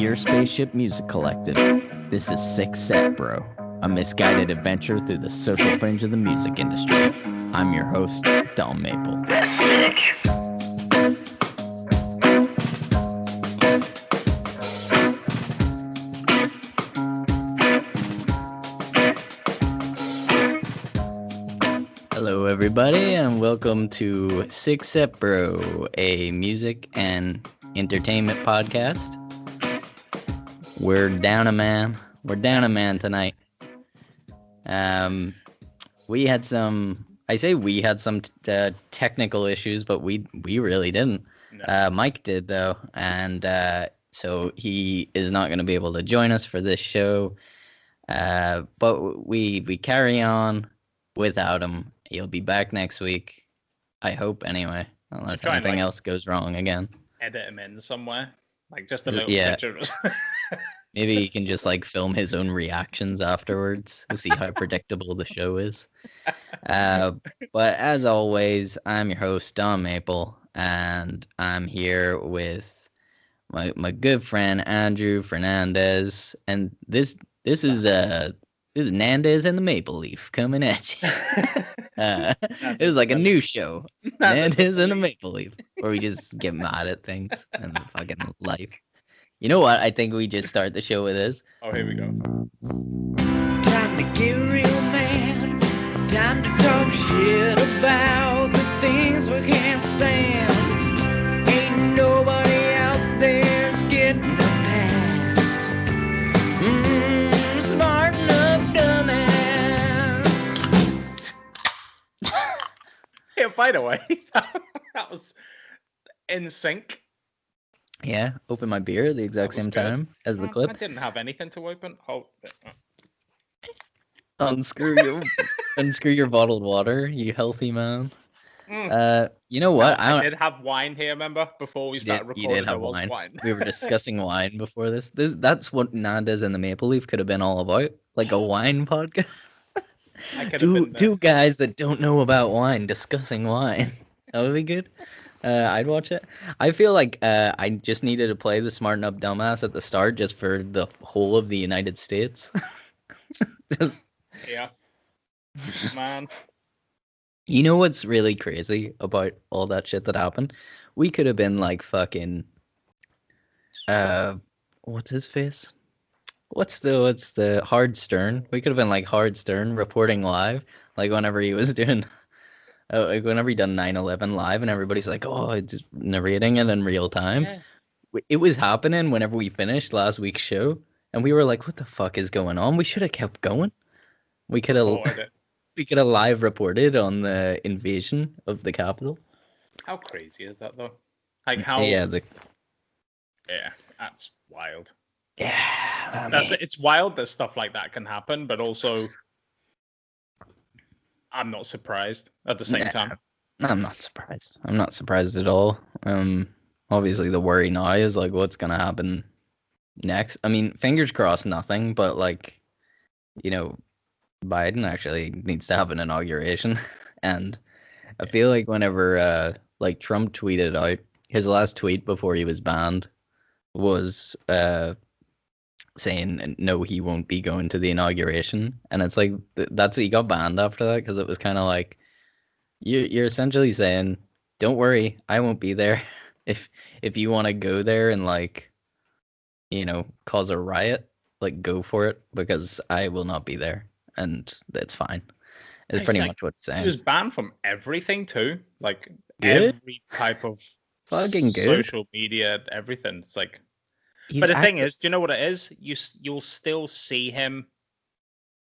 Dear Spaceship Music Collective, this is Six Set Bro, a misguided adventure through the social fringe of the music industry. I'm your host, Don Maple. Hello, everybody, and welcome to Six Set Bro, a music and entertainment podcast. We're down a man. We're down a man tonight. We had some. I say we had some technical issues, but we really didn't. No. Mike did though, and so he is not going to be able to join us for this show. But we carry on without him. He'll be back next week. I hope anyway, unless anything else goes wrong again. Edit him in somewhere, like just a little picture. Maybe he can just like film his own reactions afterwards to see how predictable the show is. But as always, I'm your host, Don Maple, and I'm here with my good friend Andrew Fernandez, and this is Nanndes The Maple Leaf coming at you. It was like a new show, Nanndes The Maple Leaf, where we just get mad at things and fucking life. You know what? I think we just start the show with this. Oh, here we go. Time to get real, man. Time to talk shit about the things we can't stand. Ain't nobody out there's getting a pass. Smart enough, dumbass. Yeah, by the way, that was in sync. Yeah, open my beer at the exact same time as the clip. I didn't have anything to open. Unscrew your bottled water, you healthy man. You know what? I did have wine here, remember? Before we started recording, you did have wine. We were discussing wine before this. That's what Nanndes and the Maple Leaf could have been all about. Like a wine podcast. Two guys that don't know about wine discussing wine. That would be good. I'd watch it. I feel like I just needed to play the Smarten Up Dumbass at the start just for the whole of the United States. Yeah. Man. You know what's really crazy about all that shit that happened? We could have been like fucking what's his face? What's the Hard Stern? We could have been like Hard Stern reporting live, like whenever he was doing like whenever he done 9/11 live and everybody's like, oh, it's just narrating it in real time. Yeah. It was happening whenever we finished last week's show, and we were like, what the fuck is going on? We should have kept going. We could have live reported on the invasion of the Capitol. How crazy is that though? Like how? Yeah, that's wild. Yeah, it's wild that stuff like that can happen, but also I'm not surprised at the same time. I'm not surprised. I'm not surprised at all. Obviously the worry now is like what's gonna happen next. I mean, fingers crossed nothing, but like, you know, Biden actually needs to have an inauguration. And I feel like whenever like Trump tweeted out, his last tweet before he was banned was saying no, he won't be going to the inauguration, and it's like he got banned after that because it was kind of like you're essentially saying, don't worry, I won't be there. If you want to go there and like, you know, cause a riot, like go for it, because I will not be there, and that's fine. It's pretty much what it's saying. He was banned from everything too, like good? Every type of fucking good social media, everything. It's like. But the thing is, do you know what it is? You'll still see him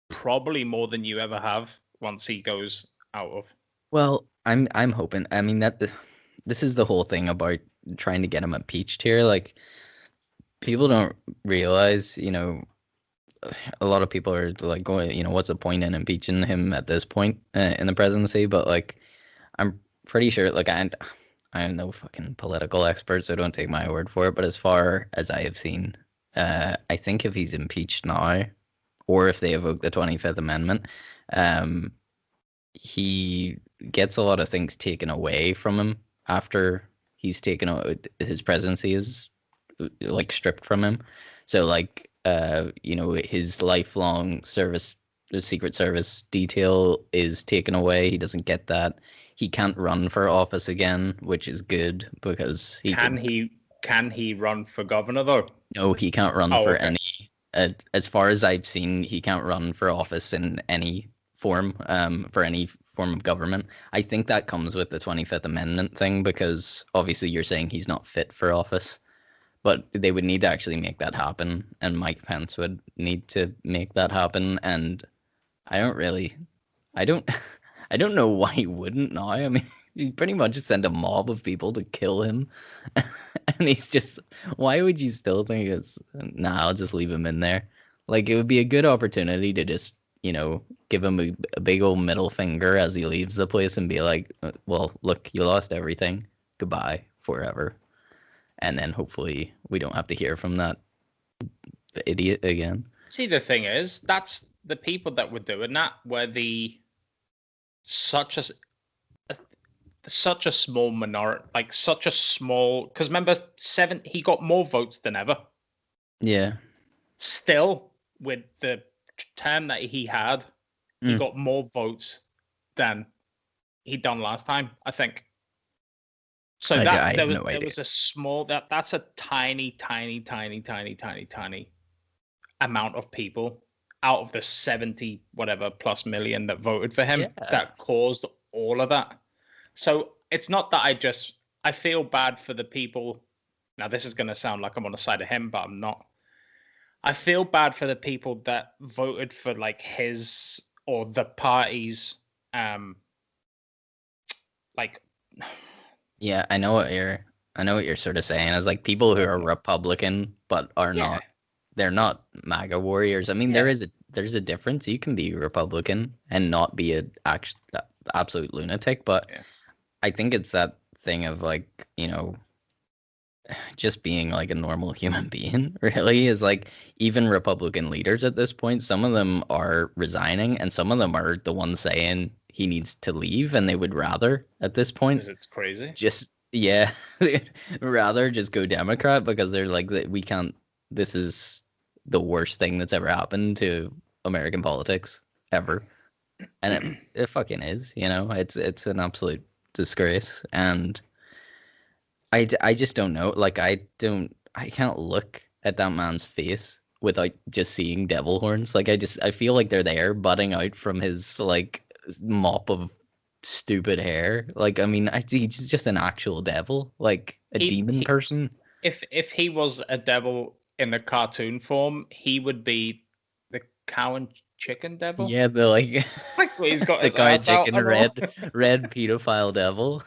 probably more than you ever have once he goes out of. Well, I'm hoping. I mean this is the whole thing about trying to get him impeached here. Like, people don't realize, you know, a lot of people are like going, you know, what's the point in impeaching him at this point in the presidency? But like, I'm pretty sure, like, I am no fucking political expert, so don't take my word for it. But as far as I have seen, I think if he's impeached now, or if they evoke the 25th Amendment, he gets a lot of things taken away from him after he's taken out. His presidency is like stripped from him. So like his lifelong service, the Secret Service detail is taken away. He doesn't get that. He can't run for office again, which is good because can he run for governor though? No, he can't run for any. As far as I've seen, he can't run for office in any form, for any form of government. I think that comes with the 25th Amendment thing because obviously you're saying he's not fit for office, but they would need to actually make that happen, and Mike Pence would need to make that happen, and I don't I don't know why he wouldn't now. I mean, you pretty much send a mob of people to kill him. And he's just, why would you still think nah, I'll just leave him in there. Like, it would be a good opportunity to just, give him a big old middle finger as he leaves the place and be like, well, look, you lost everything. Goodbye forever. And then hopefully we don't have to hear from that idiot again. See, the thing is, that's the people that were doing that were such a small minority, like such a small. Because remember, he got more votes than ever. Yeah. Still, with the term that he had, he got more votes than he'd done last time, I think. So there was a small. That's a tiny amount of people out of the 70 whatever plus million that voted for him that caused all of that. So it's not that I feel bad for the people. Now this is going to sound like I'm on the side of him, but I'm not. I feel bad for the people that voted for like his or the party's like. Yeah, I know what you're sort of saying. It's like people who are Republican but are not. They're not MAGA warriors. I mean, there's a difference. You can be Republican and not be an absolute lunatic, but I think it's that thing of like, just being like a normal human being really is like even Republican leaders at this point, some of them are resigning and some of them are the ones saying he needs to leave and they would rather at this point. Because it's crazy. Rather just go Democrat because they're like, this is the worst thing that's ever happened to American politics ever. And it fucking is, it's an absolute disgrace. And I just don't know. Like, I can't look at that man's face without just seeing devil horns. Like, I feel like they're there budding out from his like mop of stupid hair. Like, I mean, he's just an actual devil, like a demon person. If he was a devil in the cartoon form, he would be the cow and chicken devil. Yeah, the like he's got the cow and chicken red pedophile devil.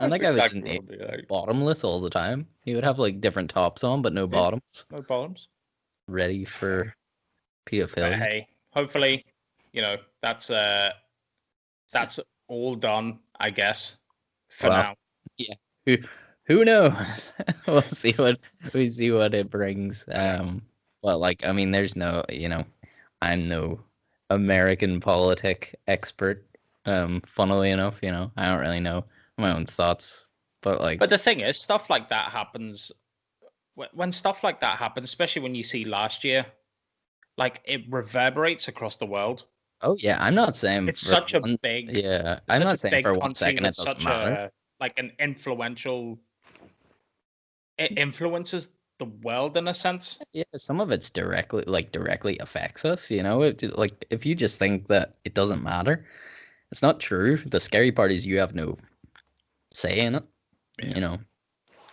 And that guy was bottomless all the time. He would have like different tops on, but no bottoms. No bottoms. Ready for pedophilia. Hey, hopefully, that's all done, I guess, for now. Yeah. Who knows? We'll see what it brings. Well, like, I mean, there's no, I'm no American politic expert. Funnily enough, I don't really know my own thoughts, but the thing is, stuff like that happens. When stuff like that happens, especially when you see last year, like it reverberates across the world. Oh yeah, I'm not saying it's such a big. Yeah, I'm not saying for 1 second it doesn't matter. Like an influential. It influences the world in a sense. Yeah, some of it's directly affects us. Like if you just think that it doesn't matter, it's not true. The scary part is you have no say in it. Yeah.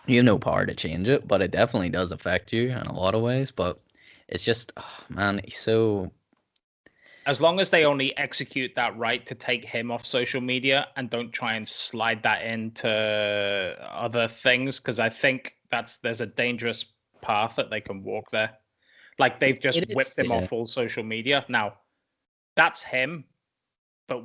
You have no power to change it, but it definitely does affect you in a lot of ways. But it's just, oh, man, he's so. As long as they only execute that right to take him off social media and don't try and slide that into other things, because I think there's a dangerous path that they can walk there. Like they've just whipped him off all social media. Now, that's him, but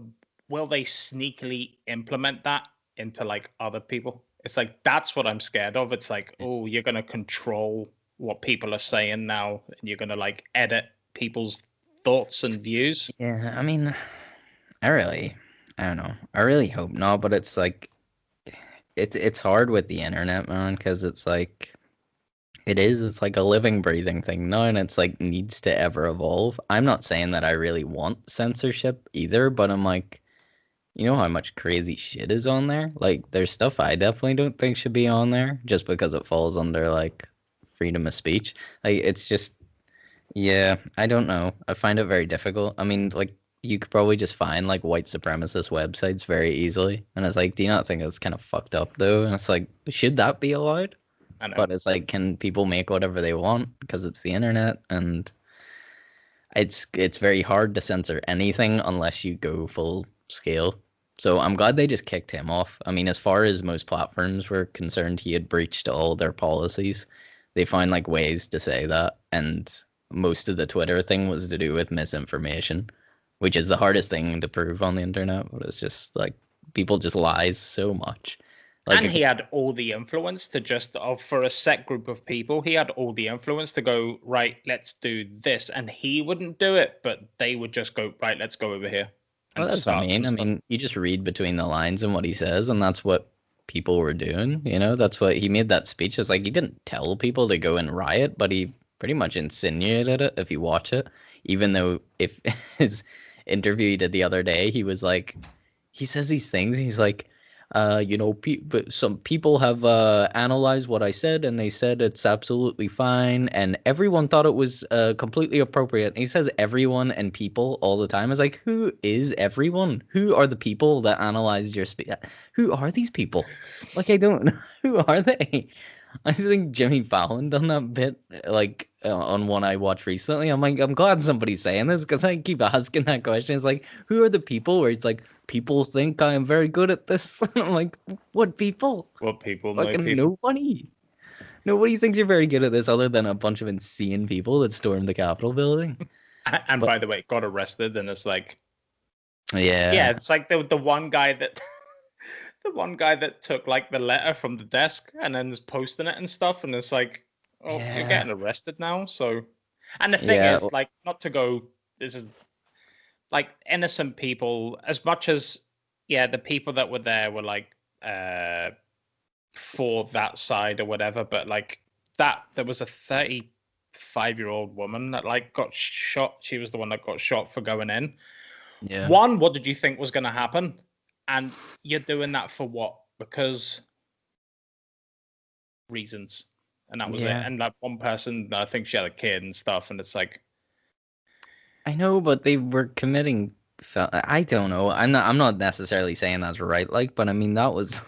will they sneakily implement that into like other people? It's like, that's what I'm scared of. It's like, oh, you're going to control what people are saying now, and you're going to like edit people's thoughts and views. Yeah, I mean, I don't know. I really hope not, but it's like, it's hard with the internet, man, because it's like it's like a living, breathing thing now, and it's like needs to ever evolve. I'm not saying that I really want censorship either, but I'm like, you know how much crazy shit is on there? Like, there's stuff I definitely don't think should be on there just because it falls under like freedom of speech. Like, it's just, yeah, I don't know. I find it very difficult. I mean, like, you could probably just find like white supremacist websites very easily, and it's like, do you not think it's kind of fucked up though? And it's like, should that be allowed? I know. But it's like, can people make whatever they want because it's the internet, and it's very hard to censor anything unless you go full scale. So I'm glad they just kicked him off. I mean, as far as most platforms were concerned, he had breached all their policies. They find like ways to say that, and most of the Twitter thing was to do with misinformation, which is the hardest thing to prove on the internet. But it's just like people just lies so much. Like, and he had all the influence to just, for a set group of people, he had all the influence to go, right, let's do this. And he wouldn't do it, but they would just go, right, let's go over here. Well, that's what I mean. I mean, you just read between the lines and what he says, and that's what people were doing. You know, that's what he made that speech. It's like he didn't tell people to go and riot, but he pretty much insinuated it if you watch it. Even though if his interview he did the other day, he was like, he says these things. He's like, you know, but some people have analyzed what I said, and they said it's absolutely fine, and everyone thought it was completely appropriate. And he says everyone and people all the time. It's like, who is everyone? Who are the people that analyze your speech? Who are these people? Like, I don't know. Who are they? I think Jimmy Fallon done that bit, like, on one I watched recently. I'm like, I'm glad somebody's saying this because I keep asking that question. It's like, who are the people? Where it's like, people think I am very good at this. I'm like, what people? What people? Fucking nobody. Nobody thinks you're very good at this other than a bunch of insane people that stormed the Capitol building. And by the way, got arrested, and it's like, yeah, it's like the one guy that. The one guy that took like the letter from the desk and then is posting it and stuff, and it's like, oh, you're getting arrested now. So, and the thing is, like, not to go, this is like innocent people, as much as the people that were there were like for that side or whatever, but like that there was a 35-year-old woman that like got shot. She was the one that got shot for going in. Yeah. One, what did you think was going to happen? And you're doing that for what? Because reasons. And that was it. And that one person, I think she had a kid and stuff. And it's like, I know, but they were committing. I don't know. I'm not necessarily saying that's right. Like, but I mean, that was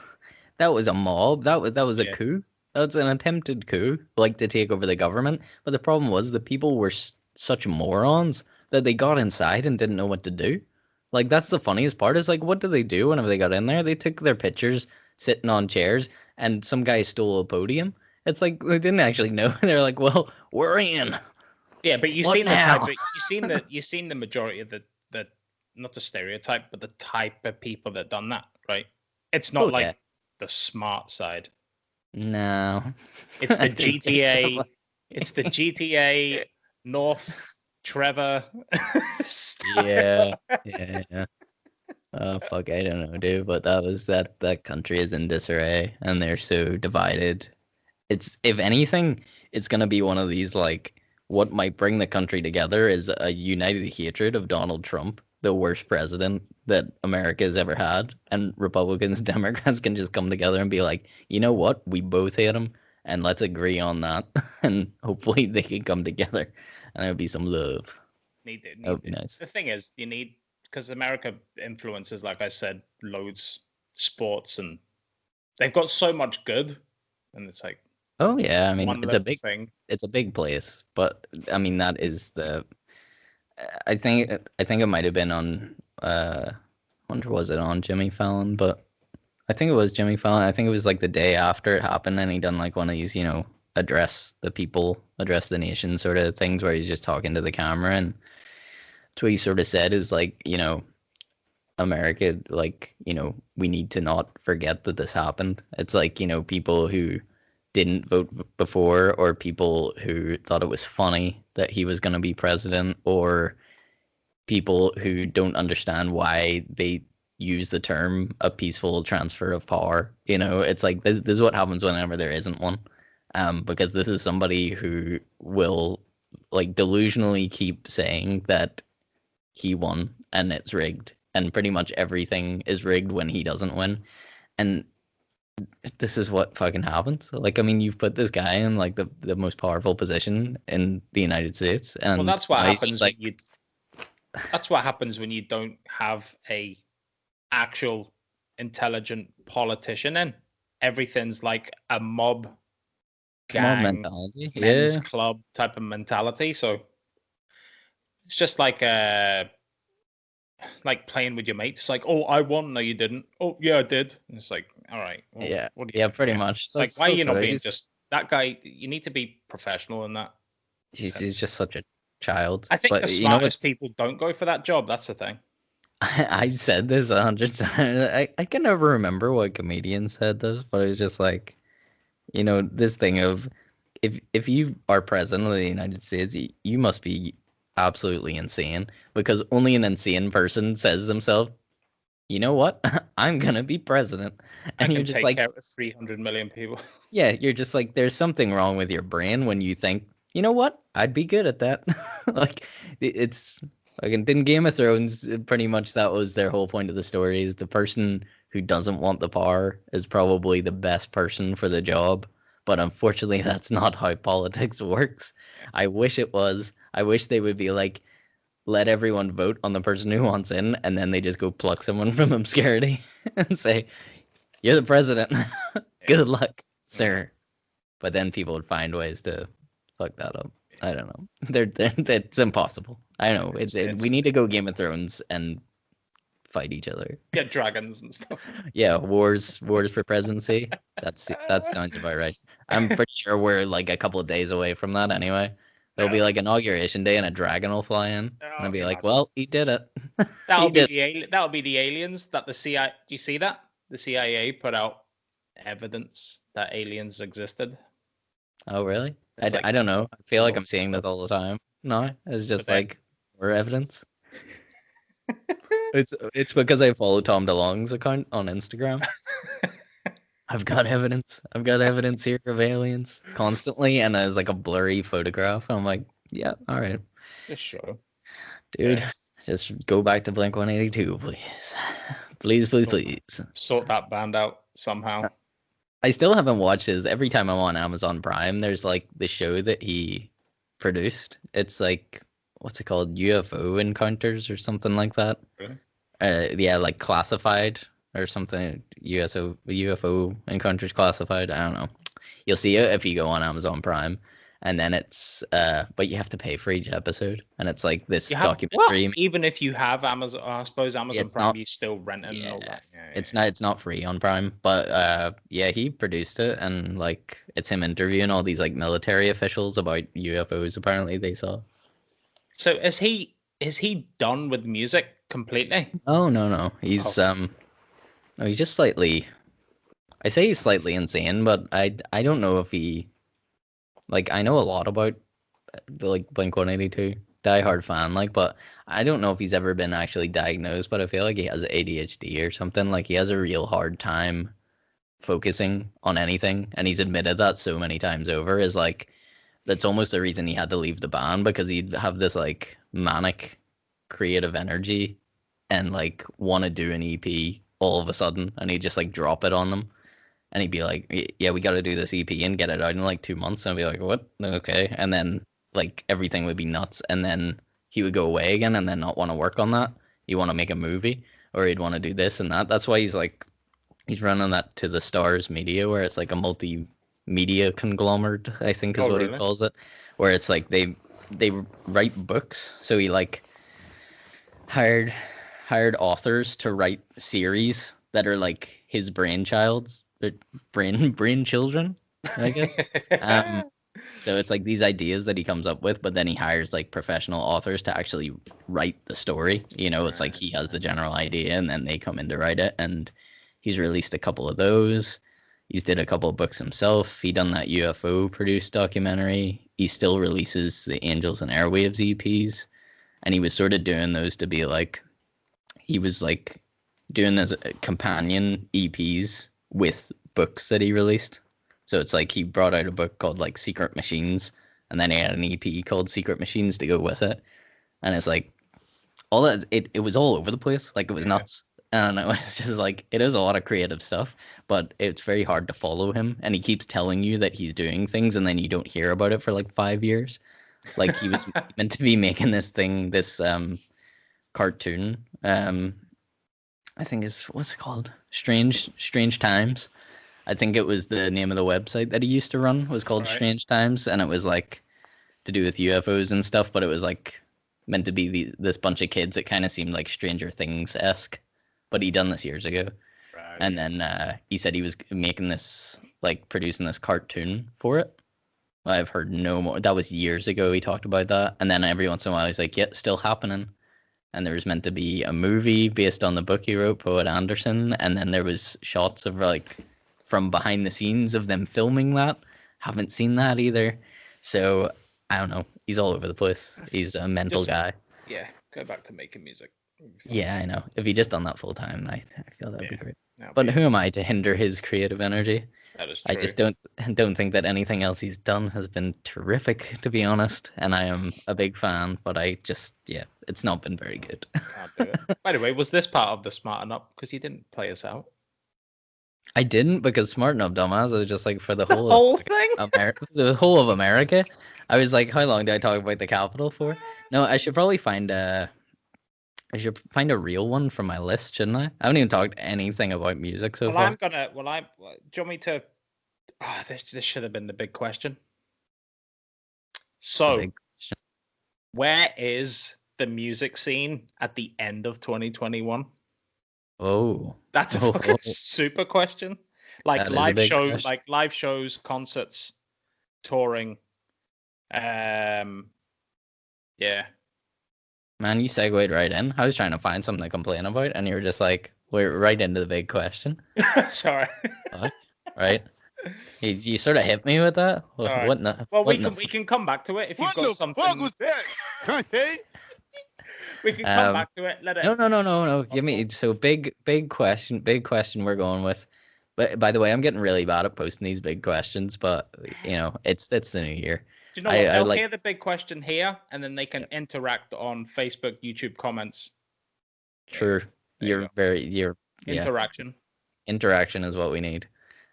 a mob. That was a coup. That's an attempted coup, like to take over the government. But the problem was the people were such morons that they got inside and didn't know what to do. Like, that's the funniest part is like, what did they do whenever they got in there? They took their pictures sitting on chairs and some guy stole a podium. It's like, they didn't actually know. They're like, well, we're in. Yeah, but you've seen the majority of the not the stereotype, but the type of people that done that, right? It's not like the smart side. No. It's the GTA. It's the GTA North Trevor. yeah. Oh fuck, I don't know, dude. But that country is in disarray, and they're so divided. It's, if anything, it's gonna be one of these, like, what might bring the country together is a united hatred of Donald Trump, the worst president that America has ever had, and Republicans, Democrats can just come together and be like, you know what, we both hate him, and let's agree on that, and hopefully they can come together. And there'll be some love. That would be nice. The thing is, you need, because America influences, like I said, loads sports, and they've got so much good, and it's like, oh yeah, I mean, it's a big place, but I mean, that is the. I think it might have been on. I wonder, was it on Jimmy Fallon? But I think it was Jimmy Fallon. I think it was like the day after it happened, and he done like one of these, address the people, address the nation sort of things where he's just talking to the camera, and that's what he sort of said is like, America, like, we need to not forget that this happened. It's like, people who didn't vote before, or people who thought it was funny that he was going to be president, or people who don't understand why they use the term a peaceful transfer of power. It's like this is what happens whenever there isn't one. Because this is somebody who will like delusionally keep saying that he won and it's rigged, and pretty much everything is rigged when he doesn't win. And this is what fucking happens. Like, I mean, you've put this guy in like the most powerful position in the United States, and Well, that's what happens like, that's what happens when you don't have a actual intelligent politician in. Everything's like a mob gang mentality, men's club type of mentality. So it's just like playing with your mates. It's like, oh, I won. No, you didn't. Oh, yeah, I did. And it's like, all right. Well, yeah, what do you pretty much. It's like, why are you not being just that guy? You need to be professional in that. He's just such a child. I think the smartest people don't go for that job. That's the thing. I said this 100 times. I can never remember what comedian said this, but it's just like, this thing of if you are president of the United States, you must be absolutely insane, because only an insane person says to themselves, you know what, I'm gonna be president, and you're just like, care of 300 million people. Yeah, you're just like, there's something wrong with your brain when you think, you know what, I'd be good at that. Like, it's like in Game of Thrones, pretty much that was their whole point of the story, is the person who doesn't want the power is probably the best person for the job. But unfortunately, that's not how politics works. I wish it was. I wish they would be like, let everyone vote on the person who wants in, and then they just go pluck someone from obscurity and say, you're the president. Good luck, sir. But then people would find ways to fuck that up. I don't know. It's impossible. I know. We need to go Game of Thrones and fight each other. Get dragons and stuff. Yeah, wars for presidency. That sounds about right. I'm pretty sure we're like a couple of days away from that anyway. There'll be like inauguration day and a dragon will fly in, and I'll be like, "Well, he did it." That'll be the aliens that the CIA. Do you see that? The CIA put out evidence that aliens existed. Oh, really? I don't know. I feel like I'm seeing this all the time. No, it's just like more evidence. It's because I follow Tom DeLonge's account on Instagram. I've got evidence. I've got evidence here of aliens constantly, and it's like a blurry photograph. I'm like, yeah, all right. Just show. Dude, just go back to Blink-182, please. Please. Sort that band out somehow. I still haven't watched his. Every time I'm on Amazon Prime, there's like the show that he produced. It's like, what's it called? UFO Encounters or something like that. Really? Yeah, like Classified or something. UFO Encounters Classified. I don't know. You'll see it if you go on Amazon Prime. And then it's, but you have to pay for each episode. And it's like this documentary. Well, even if you have Amazon, I suppose Amazon Prime, you still rent it. Yeah, it's not free on Prime. But yeah, he produced it, and like it's him interviewing all these like military officials about UFOs. Apparently, they saw. So is he done with music completely? Oh no, he's he's just slightly. I say he's slightly insane, but I don't know if he. Like, I know a lot about like Blink-182, diehard fan, like, but I don't know if he's ever been actually diagnosed, but I feel like he has ADHD or something. Like, he has a real hard time focusing on anything, and he's admitted that so many times over. Is like, that's almost the reason he had to leave the band, because he'd have this like manic creative energy and like want to do an EP all of a sudden, and he'd just like drop it on them. And he'd be like, yeah, we got to do this EP and get it out in like 2 months. And I'd be like, what? Okay. And then like everything would be nuts. And then he would go away again and then not want to work on that. He'd want to make a movie, or he'd want to do this and that. That's why he's running that To the Stars Media, where it's like a multimedia conglomerate, I think is what he calls it. Where it's like they write books. So he like hired authors to write series that are like his brainchilds. Brain children, I guess. So it's like these ideas that he comes up with, but then he hires like professional authors to actually write the story. It's like he has the general idea and then they come in to write it. And he's released a couple of those. He's did a couple of books himself. He done that UFO produced documentary. He still releases the Angels and Airwaves EPs, and he was sort of doing those to be like, he was like doing this companion EPs with books that he released. So it's like he brought out a book called like Secret Machines, and then he had an EP called Secret Machines to go with it. And it's like all that it was all over the place. Like it was nuts. And it was just like it is a lot of creative stuff, but it's very hard to follow him. And he keeps telling you that he's doing things, and then you don't hear about it for like 5 years. Like he was meant to be making this cartoon. I think is what's it called? Strange Times. I think it was the name of the website that he used to run was called Strange Times, and it was like to do with UFOs and stuff, but it was like meant to be this bunch of kids. It kind of seemed like Stranger Things-esque, but he done this years ago. Right. And then he said he was making this, like producing this cartoon for it. I've heard no more. That was years ago he talked about that. And then every once in a while he's like, yeah, still happening. And there was meant to be a movie based on the book he wrote, Poet Anderson. And then there was shots of like from behind the scenes of them filming that. Haven't seen that either. So I don't know. He's all over the place. He's a mental guy. Yeah, go back to making music. Yeah, I know. If he just done that full time, I feel that'd be great. But who am I to hinder his creative energy? That is true. I just don't think that anything else he's done has been terrific, to be honest. And I am a big fan, but it's not been very good. Can't do it. By the way, was this part of the Smarten Up? Because he didn't play us out. I didn't, because Smarten Up Dumbass was just like for the whole whole thing, the whole of America. I was like, how long did I talk about the Capitol for? No, I should probably find a real one from my list, shouldn't I? I haven't even talked anything about music so far. Do you want me to? Oh, this should have been the big question. So, where is the music scene at the end of 2021? Oh, that's a fucking super question. Like live shows, concerts, touring. Yeah. Man, you segued right in. I was trying to find something to complain about, and you were just like, we're right into the big question. Sorry. Right? You sort of hit me with that. Right. We can come back to it if you've got something. What the fuck was that? We can come back to it. No. Give me big question we're going with. But by the way, I'm getting really bad at posting these big questions, but it's the new year. Do you know what? They'll hear the big question here, and then they can interact on Facebook, YouTube comments. True. Interaction. Interaction is what we need.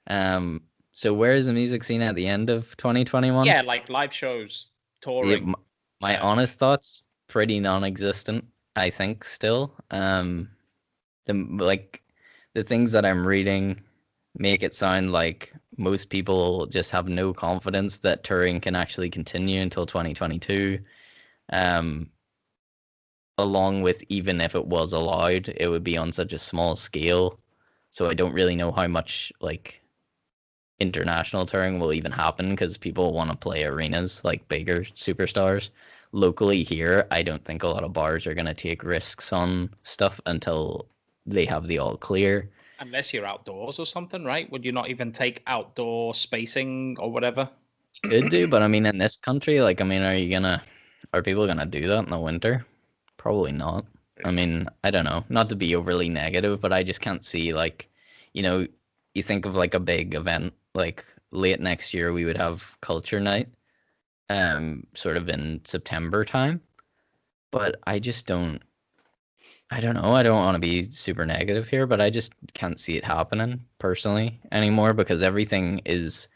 So where is the music scene at the end of 2021? Yeah, like live shows, touring. My honest thoughts, pretty non-existent, I think, still. The things that I'm reading make it sound like most people just have no confidence that touring can actually continue until 2022. Along with, even if it was allowed, it would be on such a small scale. So I don't really know how much like international touring will even happen, because people want to play arenas like bigger superstars. Locally here, I don't think a lot of bars are going to take risks on stuff until they have the all clear. Unless you're outdoors or something, right? Would you not even take outdoor spacing or whatever? You could do, but I mean, in this country, are people gonna do that in the winter? Probably not. I mean, I don't know. Not to be overly negative, but I just can't see, like, you think of like a big event, like late next year we would have Culture Night, sort of in September time. But I just don't. I don't know. I don't want to be super negative here, but I just can't see it happening personally anymore, because everything is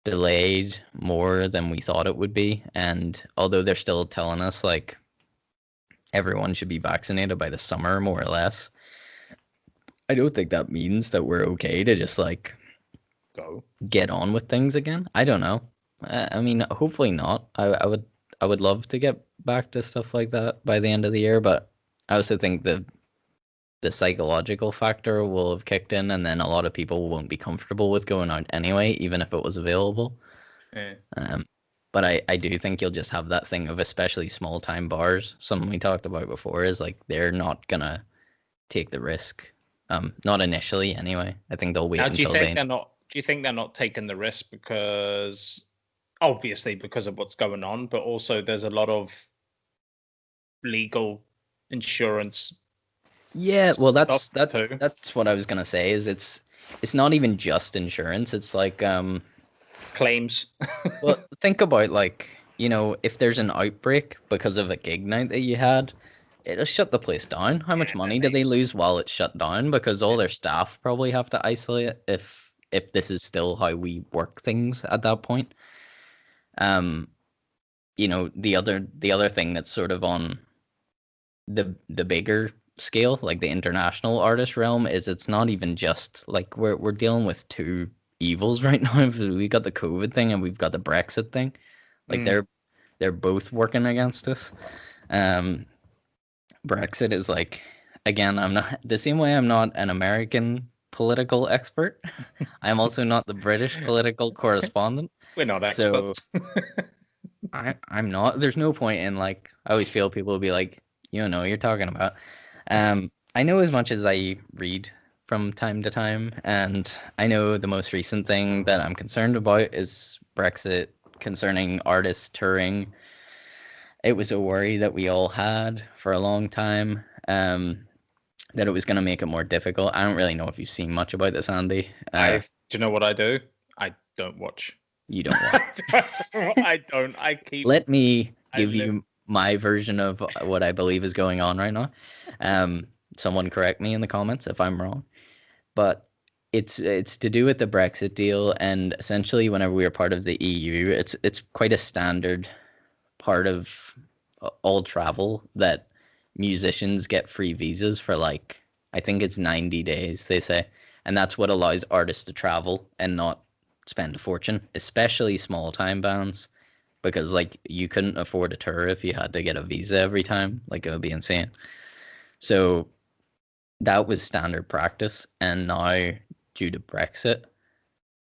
delayed more than we thought it would be. And although they're still telling us like everyone should be vaccinated by the summer, more or less, I don't think that means that we're okay to just like get on with things again. I don't know. I mean, hopefully not. I would love to get back to stuff like that by the end of the year, but I also think the psychological factor will have kicked in, and then a lot of people won't be comfortable with going out anyway, even if it was available. Yeah. But I do think you'll just have that thing of, especially small time bars, something we talked about before, is like they're not gonna take the risk. Not initially anyway. I think they'll wait until they. Do you think they're not taking the risk because, obviously because of what's going on, but also there's a lot of legal insurance Yeah, well, stuff too. that's what I was gonna say. Is it's not even just insurance. It's like Claims. well, think about like if there's an outbreak because of a gig night that you had, it'll shut the place down. How much Yeah, money do they names. lose while it's shut down? Because all their staff probably have to isolate if this is still how we work things at that point. Um, the other thing that's sort of on the bigger scale, like the international artist realm, is it's not even just like we're dealing with two evils right now. We've got the COVID thing and we've got the Brexit thing. Like Mm. they're both working against us. Um, Brexit is like, again, I'm not the same way I'm not an American political expert. I'm also not the British political correspondent. We're not So experts. I'm not. There's no point in like. I always feel people will be like, you don't know what you're talking about. I know as much as I read from time to time, and I know the most recent thing that I'm concerned about is Brexit concerning artists touring. It was a worry that we all had for a long time, that it was going to make it more difficult. I don't really know if you've seen much about this, Andy. Do you know what I do? I don't watch. You don't want. I don't. I keep. Let me I give live- you my version of what I believe is going on right now. Someone correct me in the comments if I'm wrong, but it's to do with the Brexit deal, and essentially, whenever we are part of the EU, it's quite a standard part of all travel that musicians get free visas for like I think it's 90 days they say, and that's what allows artists to travel and not spend a fortune, especially small time bands, because like you couldn't afford a tour if you had to get a visa every time. Like it would be insane. So that was standard practice, and now due to Brexit,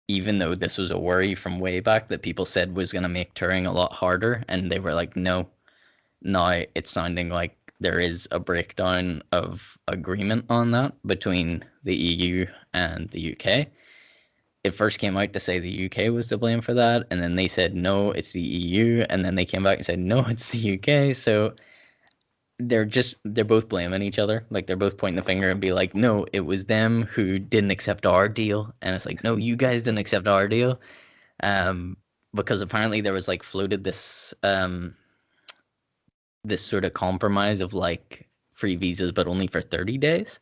even though this was a worry from way back that people said was going to make touring a lot harder, and they were like, no, now it's sounding like there is a breakdown of agreement on that between the EU and the UK. It first came out to say the UK was to blame for that, and then they said no, it's the EU, and then they came back and said no, it's the UK. So they're both blaming each other. Like they're both pointing the finger and be like, no, it was them who didn't accept our deal, and it's like, no, you guys didn't accept our deal. Um, because apparently there was like floated this sort of compromise of like free visas, but only for 30 days.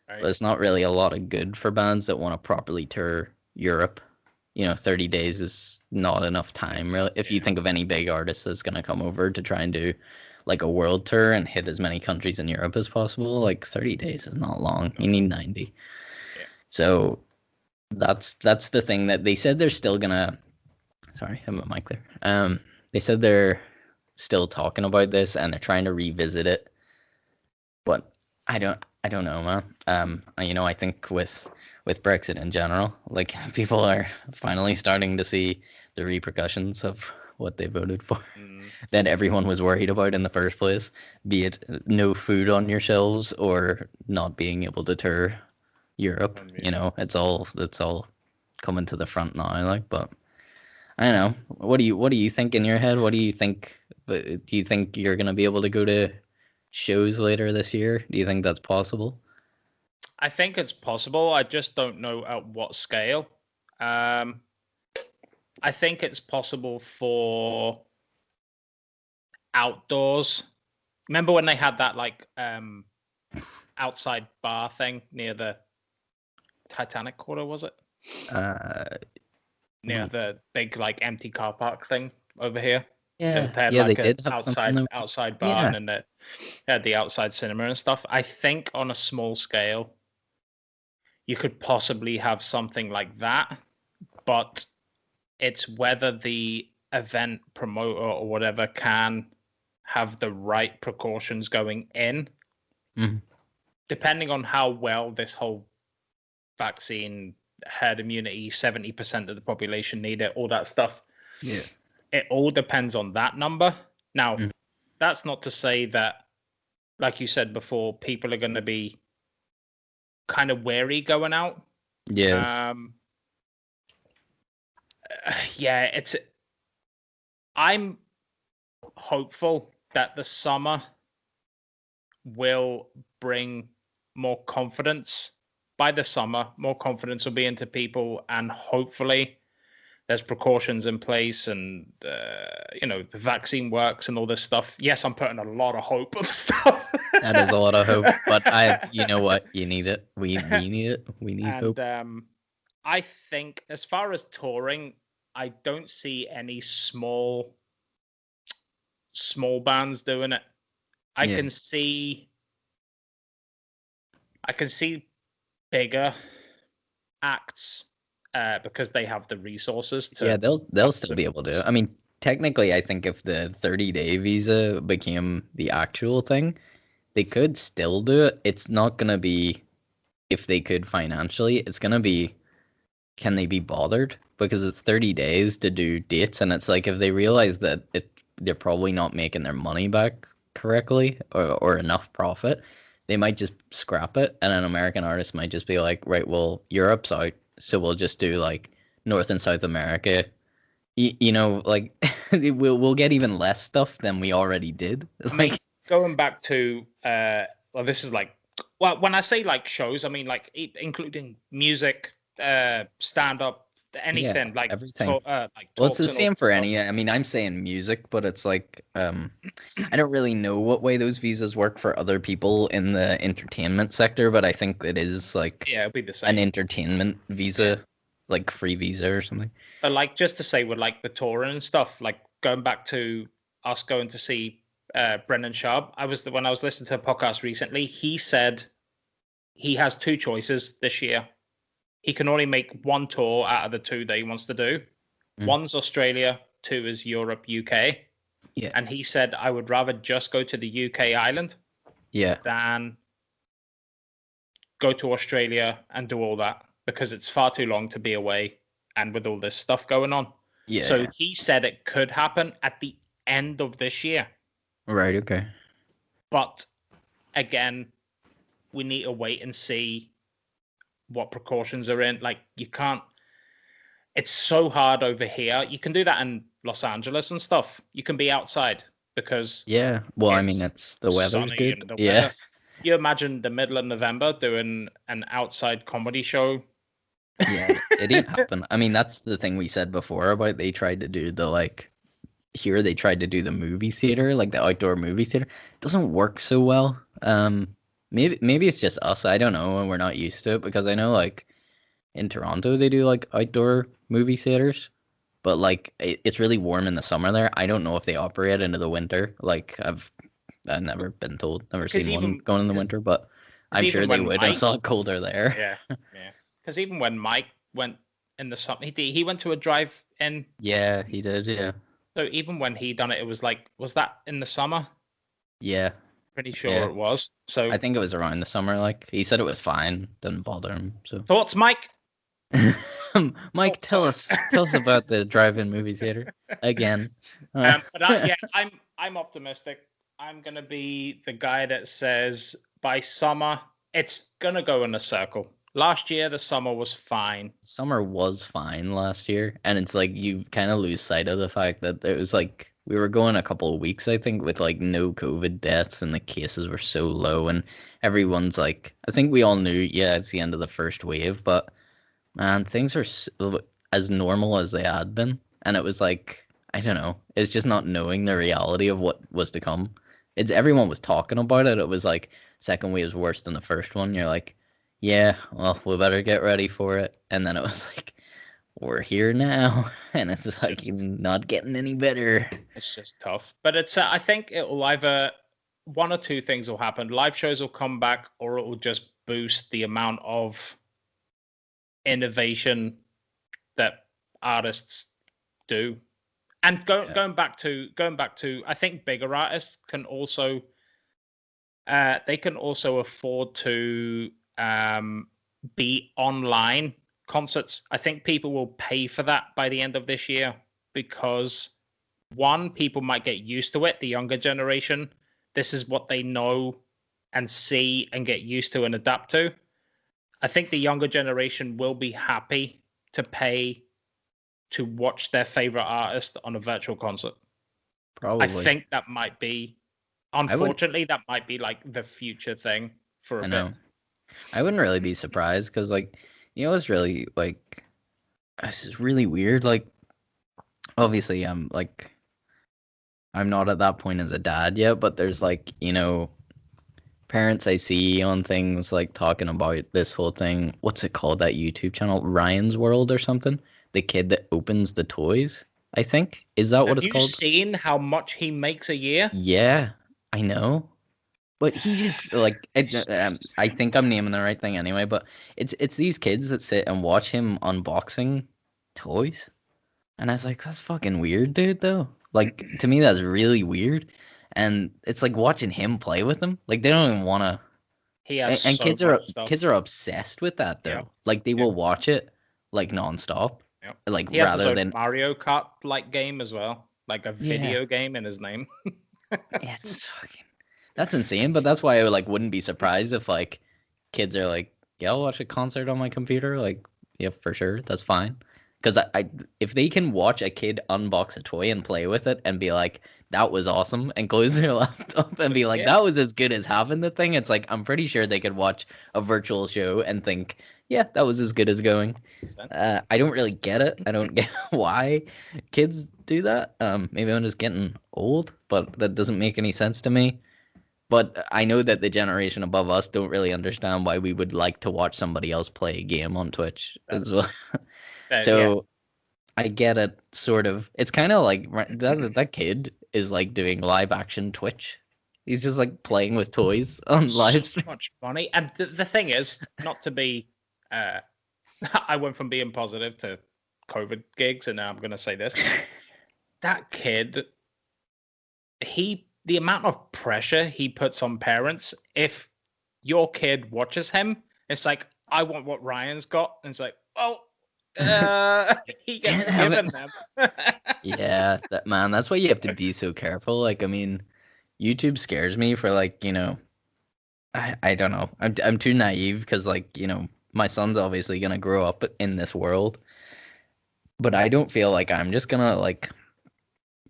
Right. But it's not really a lot of good for bands that want to properly tour Europe. 30 days is not enough time, really. If you think of any big artist that's going to come over to try and do like a world tour and hit as many countries in Europe as possible, like 30 days is not long. You need 90. Yeah. So that's the thing that they said they're still gonna. Sorry, I have my mic there. They said they're still talking about this and they're trying to revisit it, but I don't know, man. I think with Brexit in general, like people are finally starting to see the repercussions of what they voted for that everyone was worried about in the first place, be it no food on your shelves or not being able to tour Europe. It's all coming to the front now, like, but I don't know. What do you think in your head? What do you think? Do you think you're gonna be able to go to shows later this year? Do you think that's possible? I think it's possible. I just don't know at what scale. I think it's possible for outdoors. Remember when they had that like outside bar thing near the Titanic Quarter, was it? Near the big like empty car park thing over here. Yeah, They had yeah, like they a did have something. outside bar, Yeah. and then they had the outside cinema and stuff. I think on a small scale, you could possibly have something like that, but it's whether the event promoter or whatever can have the right precautions going in, Mhm. depending on how well this whole vaccine herd immunity, 70% of the population need it, all that stuff. Yeah. It all depends on that number. Now, Mhm. that's not to say that, like you said before, people are going to be kind of wary going out. Yeah. Yeah, I'm hopeful that the summer will bring more confidence by the summer. More confidence will be into people, and hopefully there's precautions in place, and the vaccine works and all this stuff. Yes, I'm putting a lot of hope on stuff. That is a lot of hope, but you know what? You need it. We need it. We need hope. And I think as far as touring, I don't see any small bands doing it. I can see bigger acts because they have the resources to. Yeah, they'll still be able to. I mean, technically, I think if the 30-day visa became the actual thing, they could still do it. It's not gonna be if they could financially. It's gonna be, can they be bothered? Because it's 30 days to do dates, and it's like if they realize that they're probably not making their money back correctly or enough profit, they might just scrap it, and an American artist might just be like, right, well, Europe's out, so we'll just do like North and South America. Like we'll get even less stuff than we already did. Like going back to well, this is like, well, when I say like shows, I mean like including music, stand up, anything, like everything. Like well, it's the same for any. I mean, I'm saying music, but it's like I don't really know what way those visas work for other people in the entertainment sector, but I think it is like it'd be the same. An entertainment visa, like free visa or something. But like, just to say with like the touring and stuff, like going back to us going to see Brendan Sharp, when I was listening to a podcast recently, he said he has two choices this year. He can only make one tour out of the two that he wants to do. One's Australia, two is Europe, UK. Yeah. And he said, I would rather just go to the UK island than go to Australia and do all that, because it's far too long to be away and with all this stuff going on. Yeah. So he said it could happen at the end of this year. Right, okay. But again, we need to wait and see what precautions are in. Like, you can't, it's so hard over here. You can do that in Los Angeles and stuff. You can be outside because well, I mean, it's the weather's good. Weather. You imagine the middle of November doing an outside comedy show. Yeah, it didn't happen. I mean, that's the thing we said before about they tried to do they tried to do the movie theater, like the outdoor movie theater. It doesn't work so well. Maybe it's just us. I don't know, and we're not used to it, because I know like in Toronto they do like outdoor movie theaters, but like it's really warm in the summer there. I don't know if they operate into the winter. Like I've never been told, never seen one going in the winter, but I'm sure they would. It's a lot colder there. Yeah. Because even when Mike went in the summer, he went to a drive-in. Yeah, he did. Yeah. So even when he done it, it was like, was that in the summer? Yeah. Pretty sure it was. So I think it was around the summer. Like he said, it was fine. Didn't bother him. So thoughts, Mike? Mike, tell us about the drive-in movie theater again. But I'm optimistic. I'm gonna be the guy that says by summer it's gonna go in a circle. Last year the summer was fine. Summer was fine last year, and it's like you kind of lose sight of the fact that it was like we were going a couple of weeks, I think, with like no COVID deaths, and the cases were so low, and everyone's like, I think we all knew, it's the end of the first wave, but man, things are as normal as they had been, and it was like, I don't know, it's just not knowing the reality of what was to come. Everyone was talking about it. It was like second wave is worse than the first one. You're like, yeah, well, we better get ready for it. And then it was like, we're here now, and it's like not getting any better. It's just tough. But it's I think it will either, one or two things will happen. Live shows will come back, or it will just boost the amount of innovation that artists do. And going back to, I think bigger artists can also, they can also afford to be online concerts. I think people will pay for that by the end of this year, because one, people might get used to it. The younger generation, this is what they know and see and get used to and adapt to. I think the younger generation will be happy to pay to watch their favorite artist on a virtual concert. Probably. I think that might be, unfortunately, that might be like the future thing for a bit. I wouldn't really be surprised because, like, it's really like this is really weird. Like, obviously, I'm not at that point as a dad yet, but there's like parents I see on things like talking about this whole thing. What's it called? That YouTube channel, Ryan's World or something. The kid that opens the toys. I think is that what Have it's you called? seen how much he makes a year? Yeah, I know. But he just like I think I'm naming the right thing anyway. But it's these kids that sit and watch him unboxing toys, and I was like, that's fucking weird, dude. Though, like to me, that's really weird. And it's like watching him play with them. Like they don't even want to. He has And so much stuff. kids are obsessed with that Yeah. though. Like they will watch it like nonstop. Yep. Like He has his rather own than Mario Kart like game as well, like a Yeah. video game in his name. Yeah, it's fucking that's insane. But that's why I like wouldn't be surprised if like kids are like, yeah, I'll watch a concert on my computer. Like, yeah, for sure, that's fine. Because I if they can watch a kid unbox a toy and play with it and be like, that was awesome, and close their laptop and be like, Yeah. that was as good as having the thing. It's like I'm pretty sure they could watch a virtual show and think, yeah, that was as good as going. I don't really get it. I don't get why kids do that. Maybe I'm just getting old, but that doesn't make any sense to me. But I know that the generation above us don't really understand why we would like to watch somebody else play a game on Twitch as well. So I get it, sort of. It's kind of like that kid is like doing live action Twitch. He's just like playing with toys on live so stream. much money. And the thing is, not to be, I went from being positive to COVID gigs, and now I'm going to say this. That kid, the amount of pressure he puts on parents, if your kid watches him, it's like, I want what Ryan's got. And it's like, oh, he gets given them. Yeah, that's why you have to be so careful. Like, I mean, YouTube scares me for like, I don't know. I'm too naive because like, my son's obviously gonna grow up in this world. But I don't feel like I'm just gonna like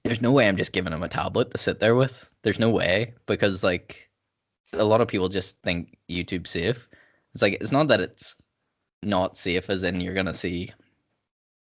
there's no way I'm just giving him a tablet to sit there with. There's no way because like a lot of people just think YouTube's safe. It's like it's not that it's not safe as in you're gonna see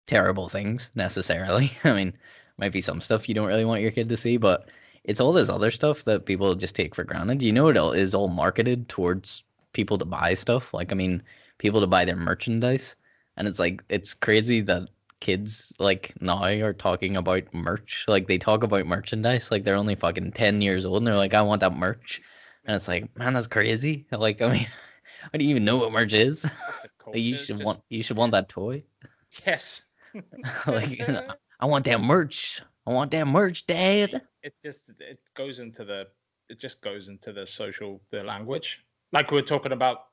terrible things necessarily. I mean, might be some stuff you don't really want your kid to see, but it's all this other stuff that people just take for granted. You know, it all is all marketed towards people to buy stuff. Like, I mean, people to buy their merchandise, and it's like it's crazy that kids like now are talking about merch. Like they talk about merchandise like they're only fucking 10 years old, and they're like, I want that merch, and it's like, man, that's crazy. Like, I mean, I don't even know what merch is. Like, you should want that toy. Yes. Like, I want that merch. I want that merch, Dad. It just goes into the social language. Like we were talking about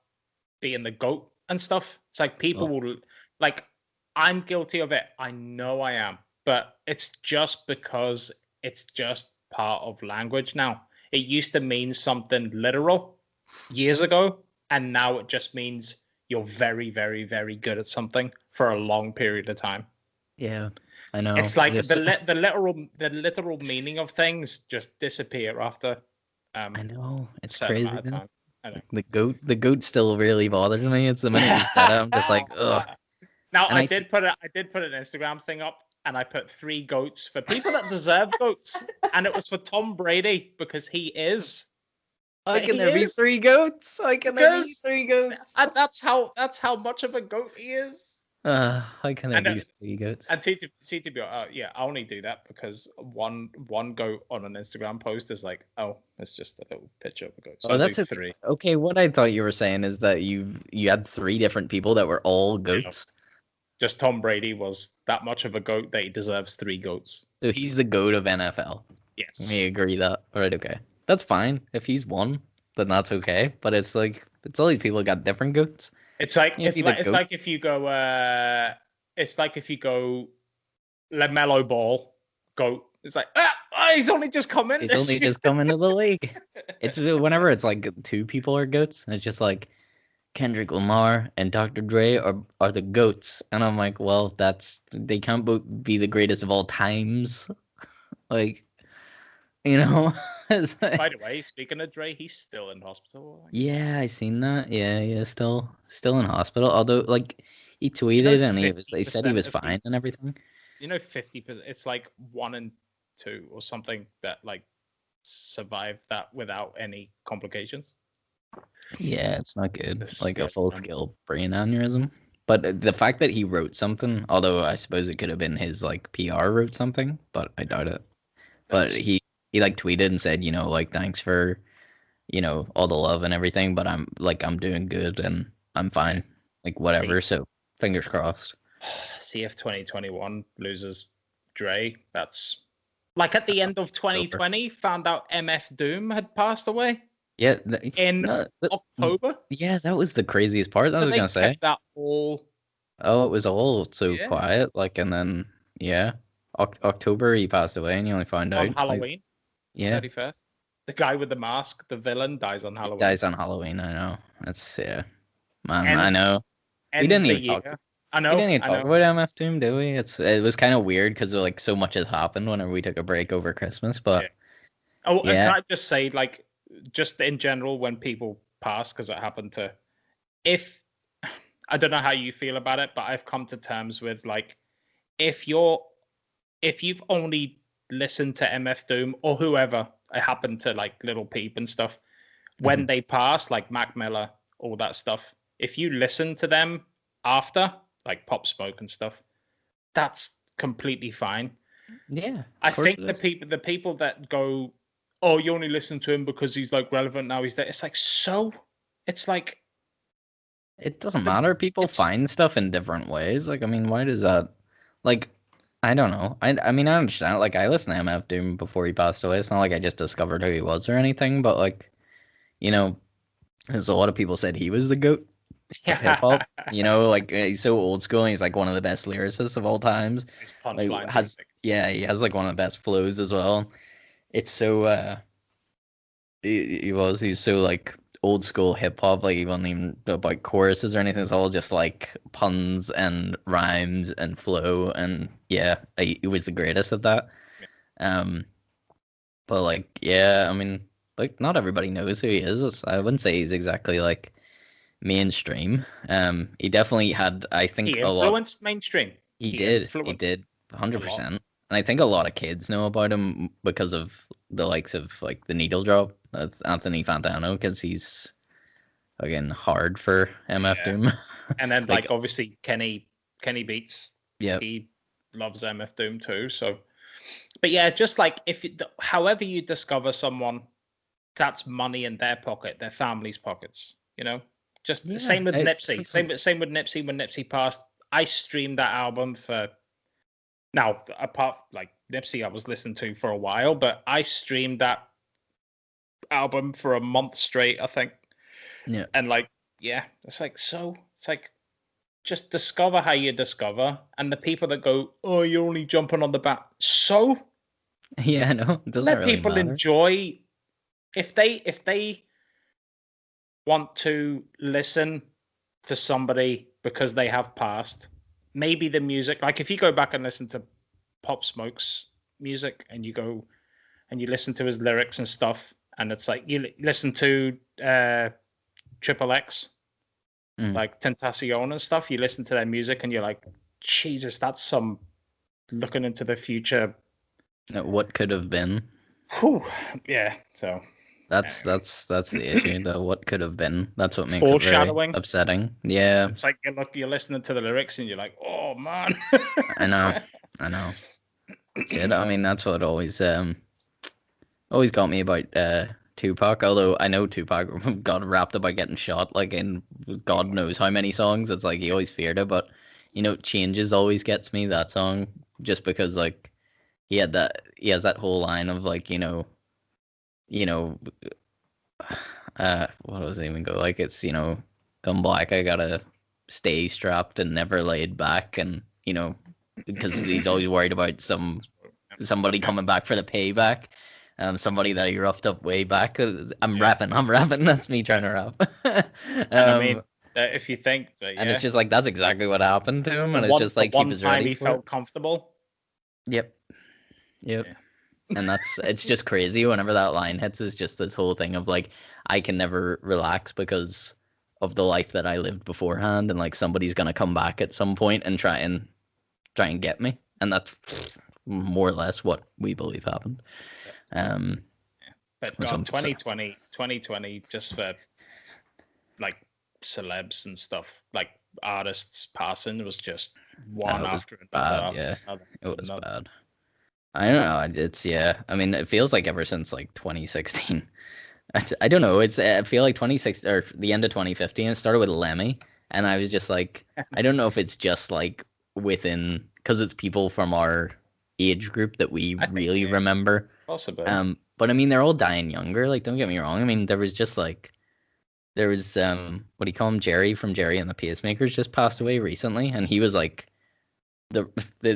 being the goat and stuff. It's like people will like I'm guilty of it. I know I am, but it's just because it's just part of language now. It used to mean something literal years ago, and now it just means you're very, very, very good at something for a long period of time. Yeah, I know. It's like the literal meaning of things just disappear after. I know it's certain crazy. amount of time. I know. The goat still really bothers me. It's the minute you said it, I'm just like, ugh. Now And I did put an Instagram thing up, and I put 3 goats for people that deserve goats, and it was for Tom Brady because he is. How can there be 3 goats? How can there be 3 goats? That's how much of a goat he is. How can there be 3 goats? And CTB, yeah, I only do that because one goat on an Instagram post is like, oh, it's just a little picture of a goat. So that's 3. Okay, what I thought you were saying is that you had 3 different people that were all goats. Yeah. Just Tom Brady was that much of a goat that he deserves 3 goats. So he's the goat of NFL. Yes. We agree that. All right, okay. That's fine. If he's one, then that's okay. But it's like it's all these people got different goats. It's like if you go LaMelo Ball goat. It's like he's only just come in. He's only just come into the league. It's whenever it's like 2 people are goats, and it's just like Kendrick Lamar and Dr. Dre are the goats, and I'm like, well, they can't both be the greatest of all times. Like, You know? It's like- By the way, speaking of Dre, he's still in hospital. yeah, I seen that. Yeah, still in hospital. Although, like, he You know, tweeted and he said he 50% was of fine people, and everything. 50%. It's like 1 in 2 or something that like survive that without any complications. Yeah, it's not good. It's Like a scary, full man. scale brain aneurysm. But the fact that he wrote something, although I suppose it could have been his like PR wrote something, but I doubt it. But That's he like tweeted and said, like thanks for, all the love and everything, but I'm doing good and I'm fine. Like whatever. So fingers crossed. see if 2021 loses Dre. That's like at the end of 2020, found out MF Doom had passed away Yeah, in no, October. yeah, that was the craziest part. I So was they gonna say. kept that all. Oh, it was all so Yeah. quiet, like, and then yeah, October he passed away, and you only found On out Halloween, yeah, 31st. The guy with the mask, the villain, dies on he Halloween. dies on Halloween. I know. That's man. I Ends- know. We Ends didn't the even talk. year. I know. We didn't even I talk know. about MF Doom, did we? It was kind of weird because like so much has happened whenever we took a break over Christmas, but Oh, and yeah, can I just say, like, just in general, when people pass, because it happened to, if I don't know how you feel about it, but I've come to terms with like, if you've only listened to MF Doom or whoever, it happened to like Little Peep and stuff, when they pass, like Mac Miller, all that stuff, if you listen to them after, like Pop Smoke and stuff, that's completely fine. yeah. I Of course think it the is. people that go, oh, you only listen to him because he's like relevant now. He's there. It's like so. It's like It doesn't matter. People it's find stuff in different ways. Like, I mean, why does that? Like, I don't know. I mean, I understand. Like, I listened to MF Doom before he passed away. It's not like I just discovered who he was or anything. But like, you know, there's a lot of people said he was the goat of hip hop. Like he's so old school. And he's like one of the best lyricists of all times. his Like punchlines. has yeah, he has like one of the best flows as well. It's so he's so like old school hip hop, like he wasn't even about choruses or anything. It's all just like puns and rhymes and flow, and yeah, he was the greatest at that. Um, but like yeah, I mean, like not everybody knows who he is. I wouldn't say he's exactly like mainstream. He definitely had, I think, He a lot. influenced mainstream. He influenced did, a 100%. lot. And I think a lot of kids know about him because of the likes of like the Needle Drop. That's Anthony Fantano because he's again hard for MF Yeah. Doom. And then Like- like obviously Kenny Beats. Yeah, He loves MF Doom too. So, but yeah, just like however you discover someone, that's money in their pocket, their family's pockets. Just Yeah, same with I- Nipsey. Same with Nipsey. When Nipsey passed, I streamed that album for. Now, apart like Nipsey, I was listening to for a while, but I streamed that album for a month straight, I think. Yeah. And like, yeah, it's like so. It's like just discover how you discover, and the people that go, "Oh, you're only jumping on the back." So yeah, I know. It doesn't let really people matter. enjoy. If they want to listen to somebody because they have passed, maybe the music, like if you go back and listen to Pop Smoke's music and you go and you listen to his lyrics and stuff, and it's like you listen to Triple X, like Tentacion and stuff, you listen to their music and you're like, Jesus, that's some looking into the future. What could have been. Whew. Yeah, so That's the issue though. What could have been. That's what makes it very Foreshadowing. upsetting. Yeah, it's like you're listening to the lyrics and you're like, oh man. I know. Shit, I mean that's what always got me about Tupac. Although I know Tupac got rapped about getting shot like in God knows how many songs. It's like he always feared it, but Changes always gets me, that song, just because like he has that whole line of like what does it even go like? It's come black, I gotta stay strapped and never laid back, and because he's always worried about somebody coming back for the payback. Somebody that he roughed up way back. I'm rapping. That's me trying to rap. I mean, if you think, and it's just like that's exactly what happened to him, and it's just like he was ready he for felt it. comfortable. Yep. Yeah. And it's just crazy whenever that line hits. Is just this whole thing of like I can never relax because of the life that I lived beforehand, and like somebody's gonna come back at some point and try and get me, and that's more or less what we believe happened. But God, 2020, just for like celebs and stuff, like artists passing, was just one after another. Bad, yeah, it was bad. I don't know. It's I mean, it feels like ever since like 2016. I don't know. I feel like 2016 or the end of 2015. It started with Lemmy, and I was just like, I don't know if it's just like within because it's people from our age group that we really remember. Possibly. But I mean, they're all dying younger. Like, don't get me wrong. I mean, there was what do you call him? Jerry from Jerry and the Pacemakers just passed away recently, and he was like the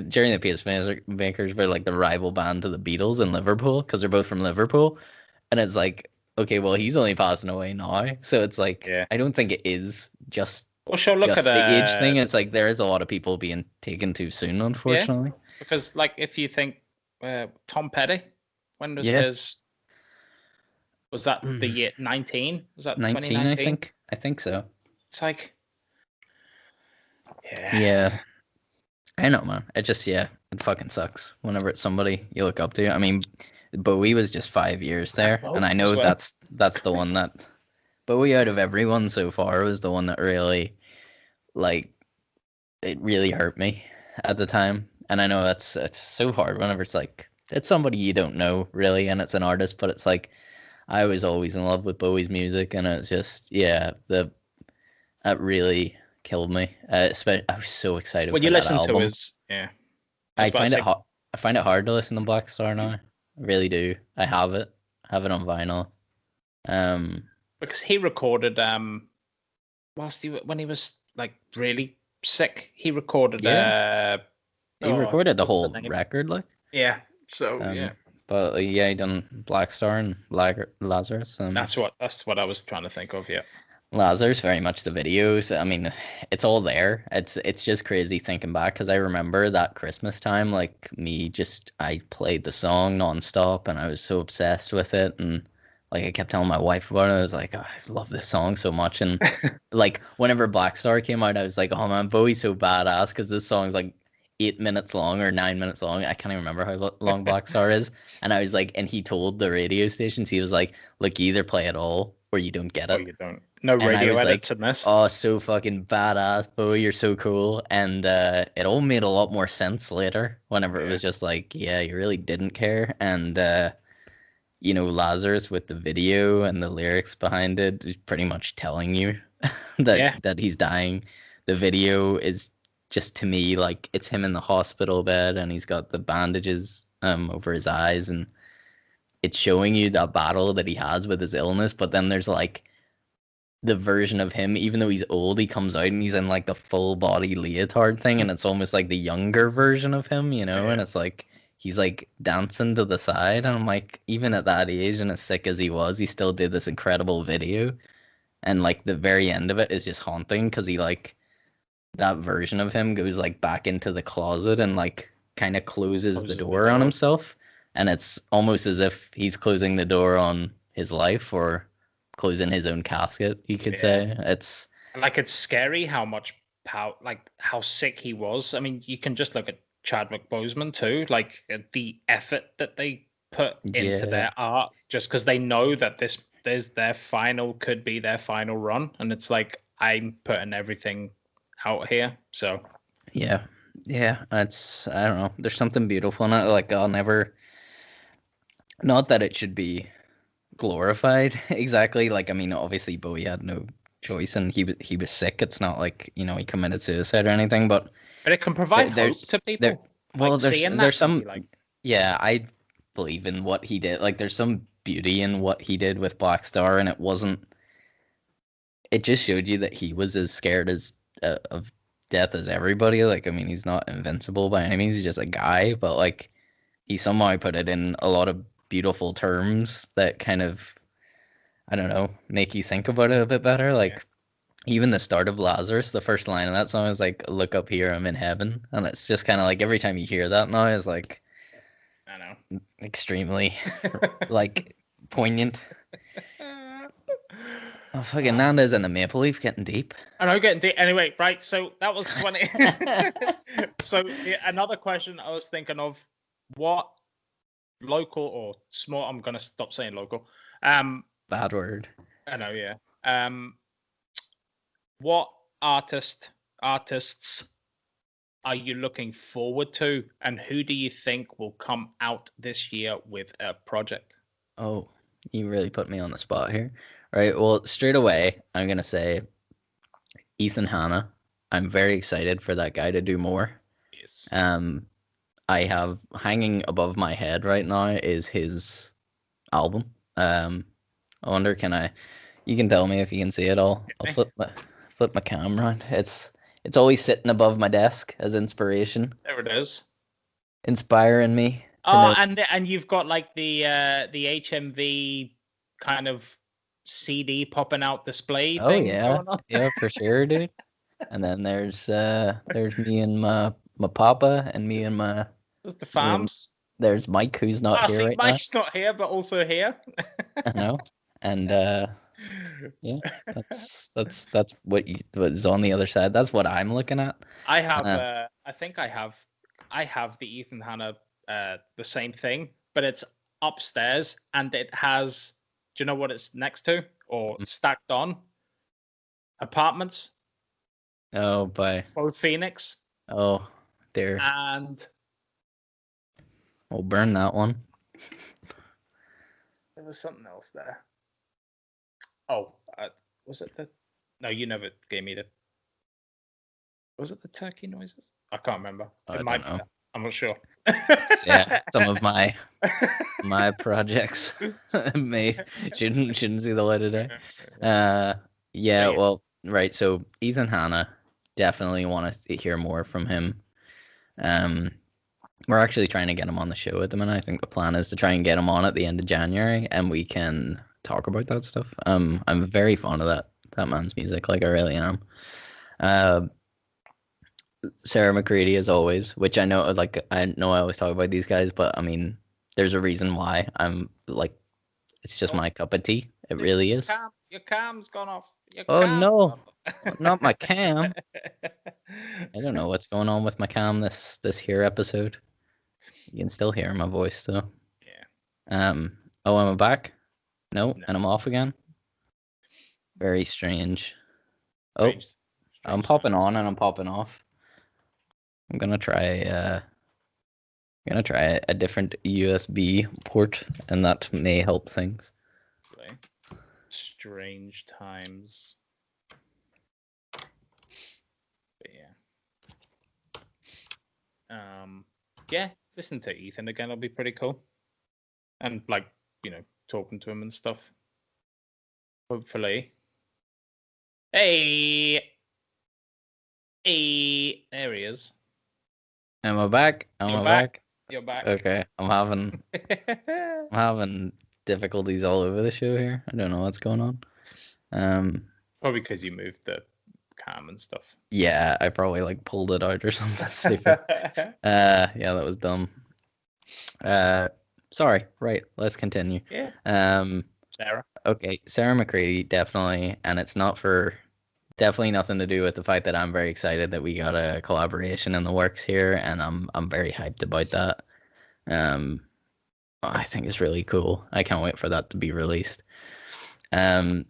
Jerry and the Pacemakers were like the rival band to the Beatles in Liverpool because they're both from Liverpool, and it's like, okay, well, he's only passing away now, so it's like I don't think it is just look at the age thing. It's like there is a lot of people being taken too soon, unfortunately. Yeah, because like if you think Tom Petty, when was his? Was that the year 19? Was that 19? I think so. It's like, yeah. I know, man. It just it fucking sucks whenever it's somebody you look up to. I mean, Bowie was just 5 years there, and I know that's the one that Bowie out of everyone so far was the one that really, like, it really hurt me at the time. And I know it's so hard whenever it's like it's somebody you don't know really, and it's an artist, but it's like I was always in love with Bowie's music, and it's just that really killed me. I was so excited when for you that listen album. to his I find it hard to listen to Black Star now. I really do. I have it on vinyl. Because he recorded when he was like really sick, he recorded he recorded the whole record, like so but he done Black Star and Lazarus. That's what I was trying to think of. Lazarus, very much the videos. I mean, it's all there. It's just crazy thinking back because I remember that Christmas time, like I played the song nonstop and I was so obsessed with it, and like I kept telling my wife about it. I was like, oh, I love this song so much, and like whenever Black Star came out, I was like, oh man, Bowie's so badass because this song's like 8 minutes long or 9 minutes long. I can't even remember how long Black Star is. And I was like, and he told the radio stations, he was like, look, you either play it all or you don't get it. Oh, you don't. No radio edits in this. Oh, so fucking badass, Bowie, you're so cool. And it all made a lot more sense later whenever it was just like, yeah, you really didn't care. And Lazarus with the video and the lyrics behind it is pretty much telling you that he's dying. The video is just, to me, like it's him in the hospital bed and he's got the bandages over his eyes, and it's showing you that battle that he has with his illness. But then there's like the version of him, even though he's old, he comes out and he's in like the full body leotard thing, and it's almost like the younger version of him, and it's like he's like dancing to the side, and I'm like, even at that age and as sick as he was, he still did this incredible video. And like the very end of it is just haunting because he like that version of him goes like back into the closet and like kind of closes the door on himself, and it's almost as if he's closing the door on his life or closing his own casket, you could say. It's scary how much how sick he was. I mean, you can just look at Chadwick Boseman too, like the effort that they put into their art, just because they know that this could be their final run, and it's like, I'm putting everything out here. So yeah, it's, I don't know, there's something beautiful in it. Like, I'll never, not that it should be glorified exactly, like, I mean, obviously Bowie had no choice and he was sick. It's not like, he committed suicide or anything, but it can provide hope to people. There's some I believe in what he did. Like, there's some beauty in what he did with Black Star, and it just showed you that he was as scared of death as everybody. Like, I mean, he's not invincible by any means, he's just a guy, but like he somehow put it in a lot of beautiful terms that kind of, I don't know, make you think about it a bit better. Like, even the start of Lazarus, the first line of that song is like, look up here, I'm in heaven. And it's just kind of like, every time you hear that now, it's like, I know. Extremely like poignant. Oh, fucking Nanndes and the Maple Leaf getting deep. I know, getting deep. Anyway, right. So that was 20. So another question I was thinking of: what local or small? I'm gonna stop saying local. Bad word. I know, yeah. What artists are you looking forward to, and who do you think will come out this year with a project? Oh, you really put me on the spot here. Right. Well, straight away, I'm gonna say Ethan Hanna. I'm very excited for that guy to do more. Yes. I have hanging above my head right now is his album. I wonder, can I? You can tell me if you can see it all. I'll flip my camera around. It's always sitting above my desk as inspiration, There it is. inspiring me. Oh, and you've got like the HMV kind of CD popping out display Oh thing yeah, going on. yeah, for sure, dude. And then there's me and my papa and me and my There's the farms. there's Mike, who's not here See, right Mike's not here, but also here. now. I know. And yeah, that's what is on the other side. That's what I'm looking at. I have I think I have the Ethan Hanna the same thing, but it's upstairs and it has, do you know what it's next to or stacked on? Apartments. Oh, by Faux Phoenix. oh, there. And We'll burn that one. there was something else there. Oh, was it the? No, you never gave me the. Was it the turkey noises? I can't remember. I might don't know. Be that. I'm not sure. Yeah, some of my projects shouldn't see the light of day. Yeah, well, right. So Ethan Hanna, definitely want to hear more from him. We're actually trying to get him on the show at the minute. I think the plan is to try and get him on at the end of January, and we can talk about that stuff. I'm very fond of that man's music. Like, I really am. Sarah McCready, as always, which I know I always talk about these guys, but I mean, there's a reason why. I'm like, it's just my cup of tea. It really is. Your cam's gone off. No, not my cam. I don't know what's going on with my cam this here episode. You can still hear my voice though. Yeah. Oh, am I back? No, and I'm off again. Very strange. Strange I'm popping on and I'm popping off. I'm gonna try a different USB port, and that may help things. Strange times. But yeah. Yeah, listen to Ethan again, it'll be pretty cool. And like, talking to him and stuff. Hopefully. Hey, there he is. Am I back? Am I back? You're back. Okay, I'm having difficulties all over the show here. I don't know what's going on. Probably because you moved the cam and stuff. Yeah, I probably like pulled it out or something stupid. Yeah, that was dumb. Sorry. Right, let's continue. Yeah. Sarah. Okay, Sarah McCready, definitely, and it's definitely nothing to do with the fact that I'm very excited that we got a collaboration in the works here, and I'm very hyped about that. I think it's really cool. I can't wait for that to be released. I'm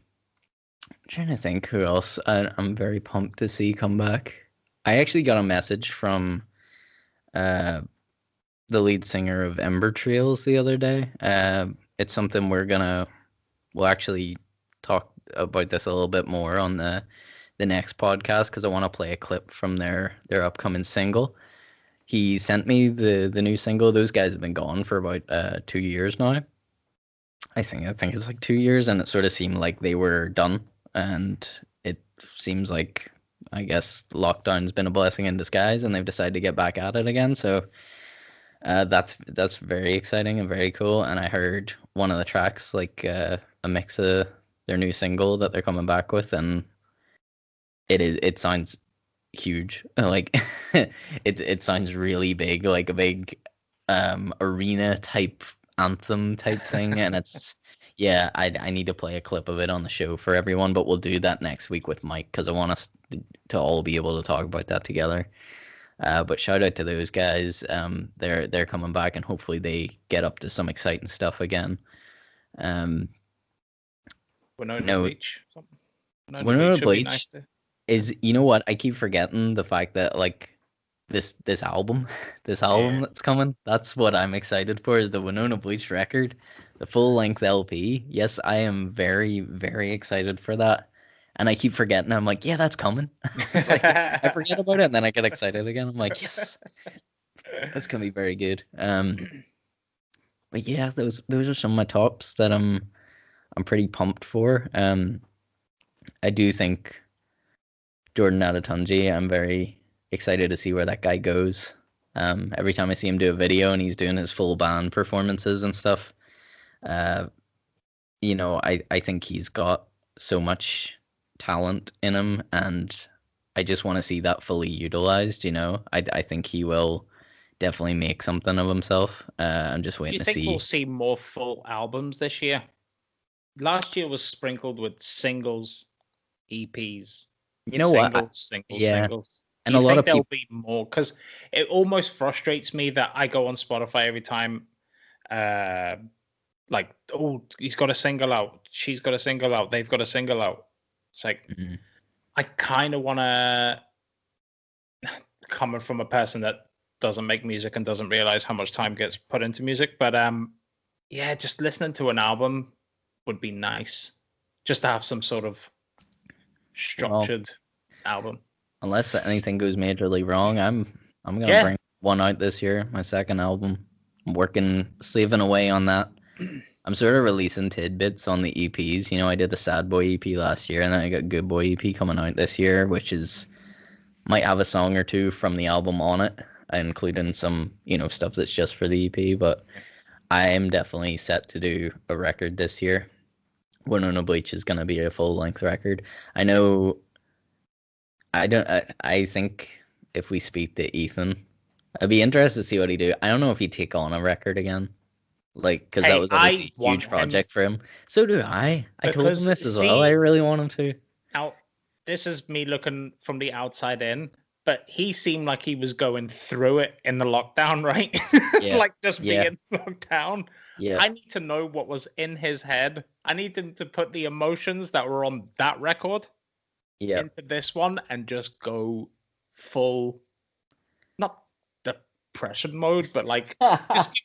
trying to think who else I'm very pumped to see come back. I actually got a message from the lead singer of Ember Trails the other day. It's something we'll actually talk about this a little bit more on the next podcast, because I want to play a clip from their upcoming single. He sent me the new single. Those guys have been gone for about 2 years now. I think it's like 2 years, and it sort of seemed like they were done. And it seems like, I guess, lockdown's been a blessing in disguise, and they've decided to get back at it again. So that's very exciting and very cool. And I heard one of the tracks, like a mix of their new single that they're coming back with, and it sounds huge. Like it sounds really big, like a big arena type anthem type thing, and it's yeah, I need to play a clip of it on the show for everyone, but we'll do that next week with Mike because I want us to all be able to talk about that together. But shout out to those guys. They're coming back, and hopefully they get up to some exciting stuff again. Winona Beach. Winona would be Beach nice to... is, you know what? I keep forgetting the fact that like this album that's coming. That's what I'm excited for, is the Winona Bleach record, the full length LP. Yes, I am very, very excited for that. And I keep forgetting. I'm like, yeah, that's coming. It's like I forget about it, and then I get excited again. I'm like, yes, that's gonna be very good. But yeah, those are some of my tops that I'm pretty pumped for. I do think Jordan Adetunji, I'm very excited to see where that guy goes. Every time I see him do a video and he's doing his full band performances and stuff, you know, I think he's got so much talent in him, and I just want to see that fully utilized. You know, I think he will definitely make something of himself. I'm just waiting to see. Do you think we'll see more full albums this year? Last year was sprinkled with singles, EPs. You know what? Singles. And a lot of people... there'll be more, because it almost frustrates me that I go on Spotify every time, like, oh, he's got a single out, she's got a single out, they've got a single out. It's like, I kind of want to, coming from a person that doesn't make music and doesn't realize how much time gets put into music, but yeah, just listening to an album would be nice, just to have some sort of structured album. Unless anything goes majorly wrong, I'm gonna bring one out this year, my second album. I'm saving away on that. I'm sort of releasing tidbits on the EPs. You know, I did the Sad Boy EP last year, and then I got Good Boy EP coming out this year, which might have a song or two from the album on it, including some, you know, stuff that's just for the EP. But I am definitely set to do a record this year. Winona Bleach is gonna be a full length record. I know. I think if we speak to Ethan, I'd be interested to see what he do. I don't know if he'd take on a record again, like, because that was obviously a huge project for him. So do I. I told him this as well. I really want him to. Now, this is me looking from the outside in, but he seemed like he was going through it in the lockdown, right? Yeah. Like just being locked down. Yeah. I need to know what was in his head. I need him to put the emotions that were on that record into this one and just go full, not depression mode, but like just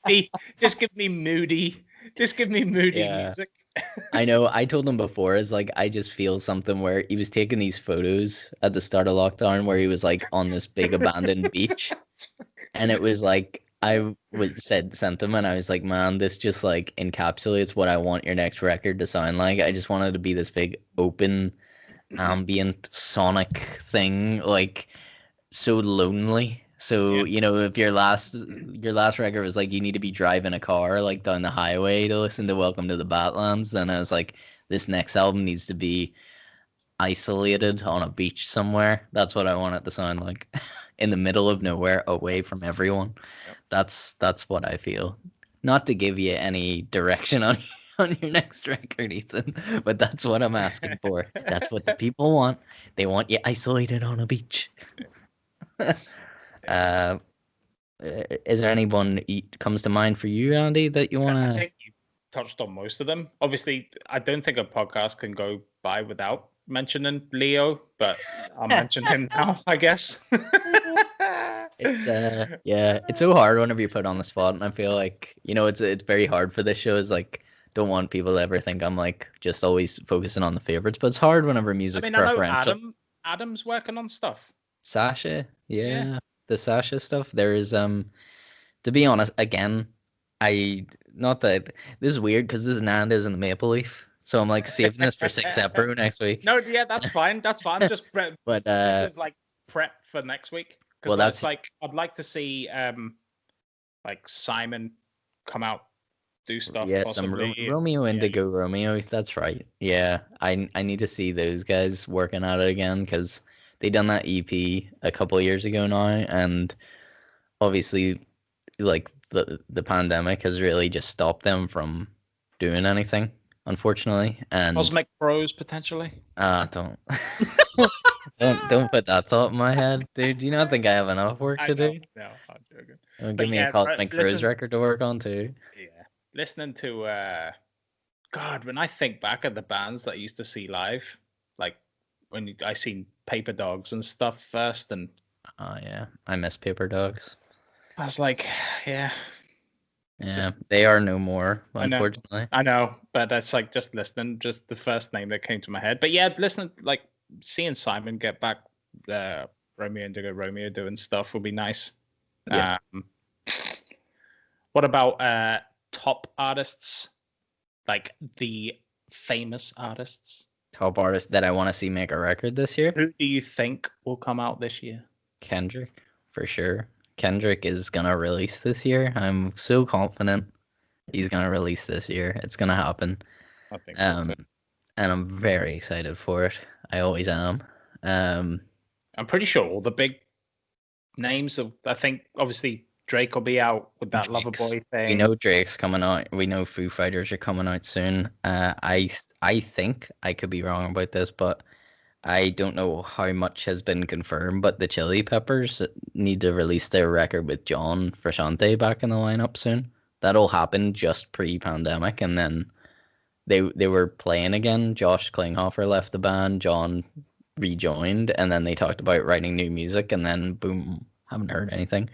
give me moody music. I know. I told him before, is like, I just feel something where he was taking these photos at the start of lockdown where he was like on this big abandoned beach, and it was like, sent him, and I was like, man, this just like encapsulates what I want your next record to sound like. I just wanted to be this big open ambient sonic thing, like so lonely. So you know, if your last record was like, you need to be driving a car like down the highway to listen to Welcome to the Badlands, then I was like, this next album needs to be isolated on a beach somewhere. That's what I want it to sound like. In the middle of nowhere, away from everyone. That's what I feel. Not to give you any direction on your next record, Ethan, but that's what I'm asking for. That's what the people want. They want you isolated on a beach. Is there anyone comes to mind for you, Andy, that you want to... I think you touched on most of them. Obviously, I don't think a podcast can go by without mentioning Leo, but I'll mention him now, I guess. It's it's so hard whenever you put on the spot, and I feel like, you know, it's very hard for this show. It's like, don't want people to ever think I'm like just always focusing on the favorites, but it's hard whenever music's preferential. I know Adam's working on stuff. Sasha, the Sasha stuff. There is to be honest, again, not that this is weird because this is Nanndes and the Maple Leaf, so I'm like saving this for 6 April next week. No, yeah, that's fine. Just but this is like prep for next week, because that's like, I'd like to see like Simon come out, do stuff. Yeah, some Romeo Indigo Romeo. That's right. Yeah, I need to see those guys working at it again, because they done that EP a couple of years ago now, and obviously like the pandemic has really just stopped them from doing anything, unfortunately. And Cosmic Bros potentially. don't don't put that thought in my head, dude. Do you not think I have enough work to do? No, I'm joking. Give But me yeah, a Cosmic Cruise listen, record to work on too. yeah, listening to God, when I think back at the bands that I used to see live, like when I seen Paper Dogs and stuff first, and Oh yeah, I miss Paper Dogs. I was like, yeah, Yeah, they are no more, I know, unfortunately. I know, but that's like just listening, just the first name that came to my head. But yeah, listening, like seeing Simon get back, Romeo Indigo Romeo doing stuff would be nice. Yeah. What about top artists, like the famous artists? Top artist that I want to see make a record this year? Who do you think will come out this year? Kendrick, for sure. Kendrick is gonna release this year. I'm so confident he's gonna release this year. It's gonna happen. I think so too. And I'm very excited for it. I always am. I'm pretty sure all the big names of, I think obviously Drake will be out with that Loverboy thing. We know Drake's coming out. We know Foo Fighters are coming out soon. I think I could be wrong about this, but I don't know how much has been confirmed. But the Chili Peppers need to release their record with John Frusciante back in the lineup soon. That'll happen just pre-pandemic, and then they were playing again. Josh Klinghoffer left the band. John rejoined, and then they talked about writing new music, and then boom, haven't heard anything.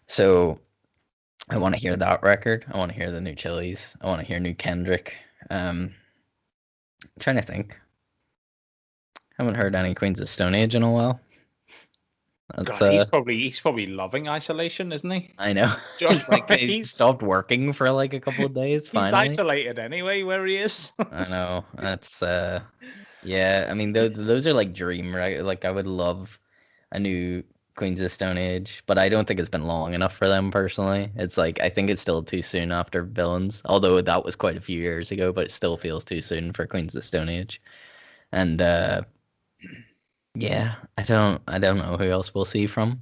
So I want to hear that record. I want to hear the new Chili's. I want to hear new Kendrick. I'm trying to think. Haven't heard any Queens of Stone Age in a while. That's, God, he's probably loving isolation, isn't he? I know. He's like he's stopped working for like a couple of days. Finally, he's isolated anyway where he is. I know. That's yeah. I mean, those are like dream, right? Like I would love a new Queens of Stone Age, but I don't think it's been long enough for them personally. It's like I think it's still too soon after Villains, although that was quite a few years ago, but it still feels too soon for Queens of Stone Age. And yeah, I don't know who else we'll see from.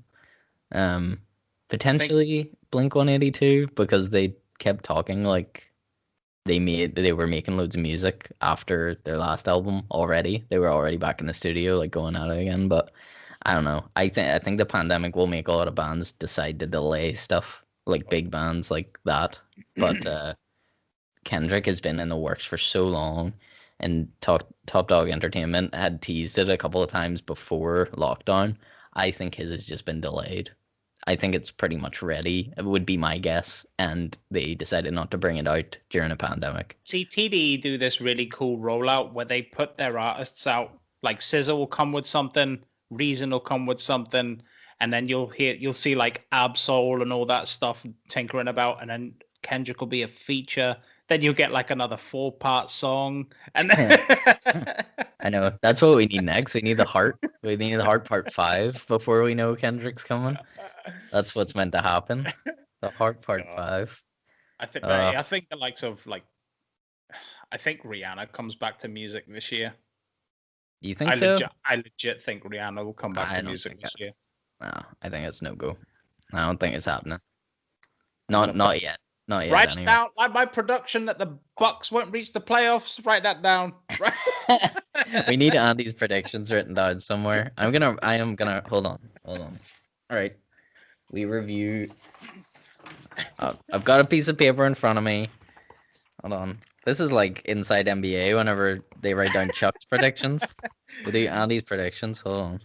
Potentially Blink-182 because they kept talking like they were making loads of music after their last album already. They were already back in the studio like going at it again, but I don't know. I think the pandemic will make a lot of bands decide to delay stuff, like big bands like that. But Kendrick has been in the works for so long, and Top Dog Entertainment had teased it a couple of times before lockdown. I think his has just been delayed. I think it's pretty much ready. It would be my guess, and they decided not to bring it out during a pandemic. See, TDE do this really cool rollout where they put their artists out. Like SZA will come with something, Reason will come with something, and then you'll see like Absol and all that stuff tinkering about, and then Kendrick will be a feature. Then you'll get like another 4-part song, and then... I know that's what we need next. We need the Heart. We need the Heart Part 5 before we know Kendrick's coming. That's what's meant to happen. The Heart Part 5. I think the likes of like, I think Rihanna comes back to music this year. Do you think so? I legit think Rihanna will come back to music this year. No, I think it's no go. I don't think it's happening. Not yet. Not yet. Write anyway. it down, like my prediction that the Bucks won't reach the playoffs. Write that down. We need Andy's predictions written down somewhere. I am gonna hold on. All right. We review. I've got a piece of paper in front of me. Hold on. This is like inside NBA whenever they write down Chuck's predictions. We'll do Andy's predictions. Hold on.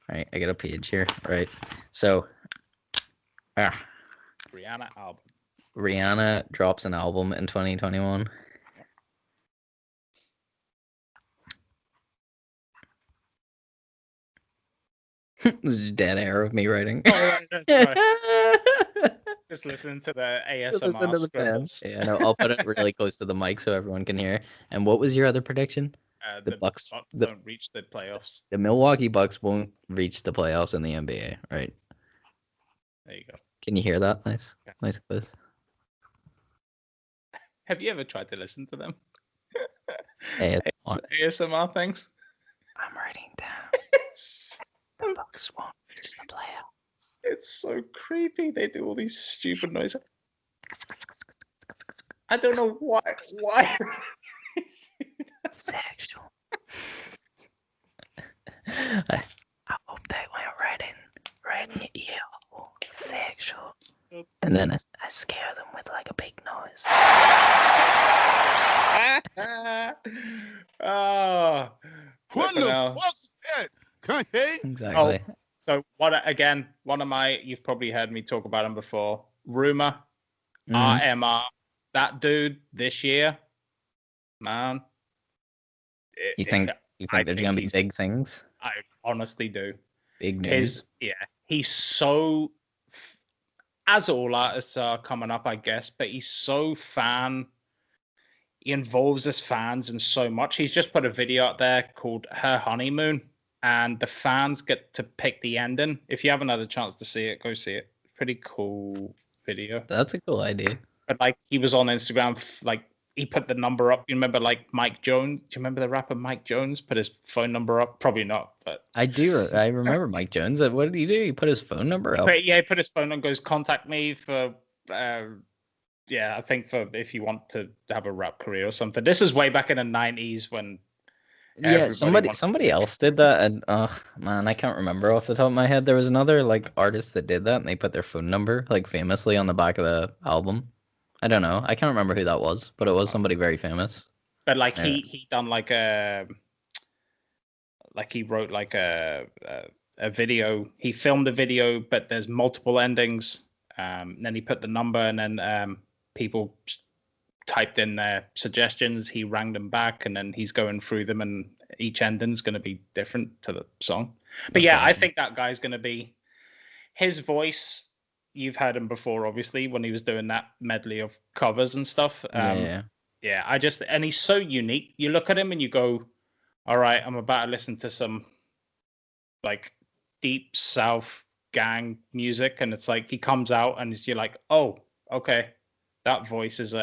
All right, I got a page here. Right. So, Rihanna album. Rihanna drops an album in 2021. This is dead air of me writing. Just listening to the ASMR scribbles. Yeah, no, I'll put it really close to the mic so everyone can hear. And what was your other prediction? The Bucks don't reach the playoffs. The Milwaukee Bucks won't reach the playoffs in the NBA, right? There you go. Can you hear that? Nice close. Have you ever tried to listen to them? ASMR things? I'm writing down. The Bucks won't reach the playoffs. It's so creepy. They do all these stupid noises. I don't know why. Why? Sexual. I hope they went right in your ear hole. Sexual. And then I scare them with like a big noise. Oh, What flipping the hell. fuck's that? Kanye? Exactly. So one of my, you've probably heard me talk about him before. Rumor, Mhm. RMR, that dude this year, man. You think I there's think gonna be he's- big things? I honestly do. Big news. He's so, as all artists are coming up, I guess, but he's so he involves his fans in so much. He's just put a video out there called Her Honeymoon, and the fans get to pick the ending. If you haven't had a chance to see it, go see it. Pretty cool video. That's a cool idea. But like, he was on Instagram, like he put the number up. You remember like Mike Jones? Do you remember the rapper Mike Jones put his phone number up? Probably not, but I do. I remember Mike Jones. What did he do? He put his phone number up. But yeah, he put his phone on, goes, contact me for, I think for if you want to have a rap career or something. This is way back in the 90s when. Yeah, somebody else did that, and oh man, I can't remember off the top of my head. There was another like artist that did that, and they put their phone number like famously on the back of the album. I don't know. I can't remember who that was, but it was somebody very famous. But like Yeah. he done like he wrote like a video. He filmed the video, but there's multiple endings. Then he put the number, and then people typed in their suggestions. He rang them back, and then he's going through them, and each ending's going to be different to the song. But That's yeah, I awesome. think that guy's going to be his voice. You've heard him before, obviously, when he was doing that medley of covers and stuff. Yeah. Yeah, and he's so unique. You look at him and you go, all right, I'm about to listen to some like deep South gang music. And it's like he comes out and you're like, oh, okay. That voice is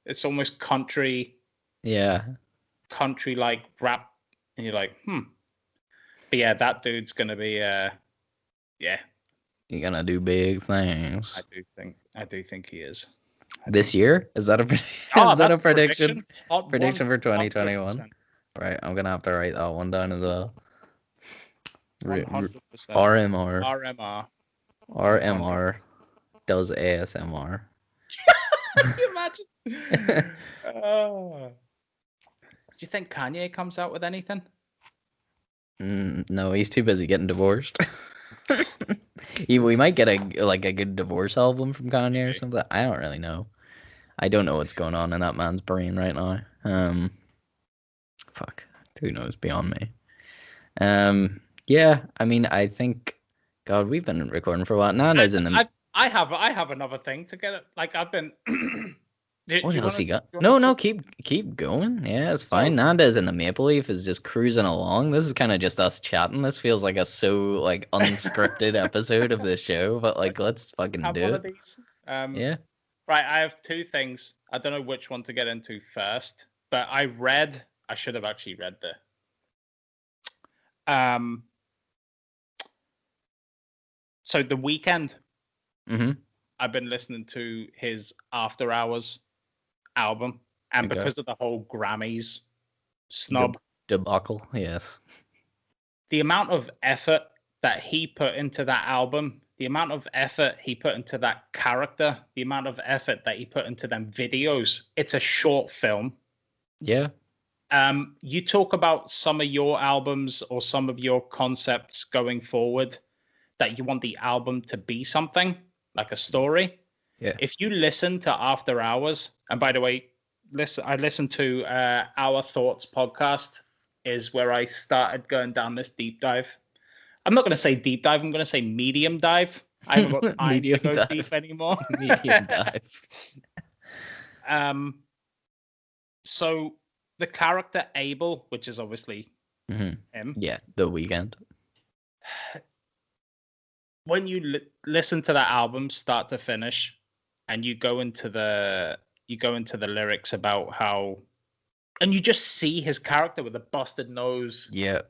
it's almost country like rap. And you're like, But yeah, that dude's gonna be yeah. You're gonna do big things. I do think he is. This year? Is that a is that a that's prediction? Hot Prediction for 100%. 2021? Right, I'm gonna have to write that one down as well. 100%. RMR. RMR. RMR does ASMR. Can you imagine? Do you think Kanye comes out with anything? No, he's too busy getting divorced. We might get a good divorce album from Kanye or something. I don't really know. I don't know what's going on in that man's brain right now. Fuck, who knows? Beyond me. Yeah, I mean, I think, God, we've been recording for a while. Nanndes in the. I have another thing to get it. Like I've been. What else you got? No, keep going. Yeah, it's fine. Nanndes in the Maple Leaf is just cruising along. This is kind of just us chatting. This feels like a like unscripted episode of this show, but like let's fucking have do one it. of these. Yeah. Right, I have two things. I don't know which one to get into first, but I should have actually read so The Weeknd. Mm-hmm. I've been listening to his After Hours album, and Okay. because of the whole Grammys snub Debacle, yes. the amount of effort that he put into that album, the amount of effort he put into that character, the amount of effort that he put into them videos. It's a short film. Yeah. You talk about some of your albums or some of your concepts going forward that you want the album to be something like a story. Yeah. If you listen to After Hours, and by the way, I listened to Our Thoughts podcast, is where I started going down this deep dive. I'm not going to say deep dive. I'm going to say medium dive. I haven't got time to go deep anymore. Medium dive. So the character Abel, which is obviously him. Yeah, The Weeknd. When you listen to that album start to finish, and you go into the lyrics about how, and you just see his character with a busted nose. Yeah.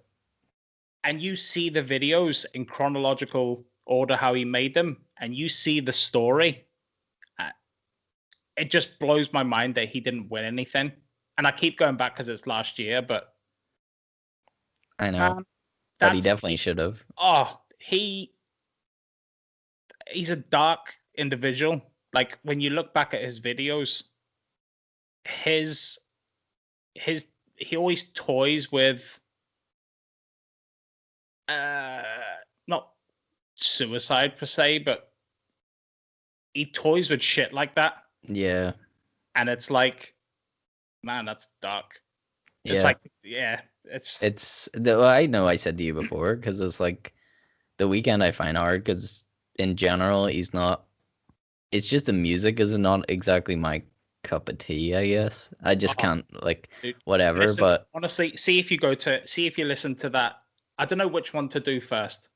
And you see the videos in chronological order how he made them, and you see the story, it just blows my mind that he didn't win anything. And I keep going back because it's last year, but I know, but he definitely should have. Oh, he's a dark individual. Like when you look back at his videos, he always toys with not suicide per se, but he toys with shit like that. Yeah. And it's like, man, that's dark. It's Yeah. like, yeah, I know I said to you before, because it's like The Weeknd I find hard because in general he's not. It's just the music is not exactly my cup of tea, I guess. I just can't dude, whatever. listen, but honestly, see if you listen to that. I don't know which one to do first.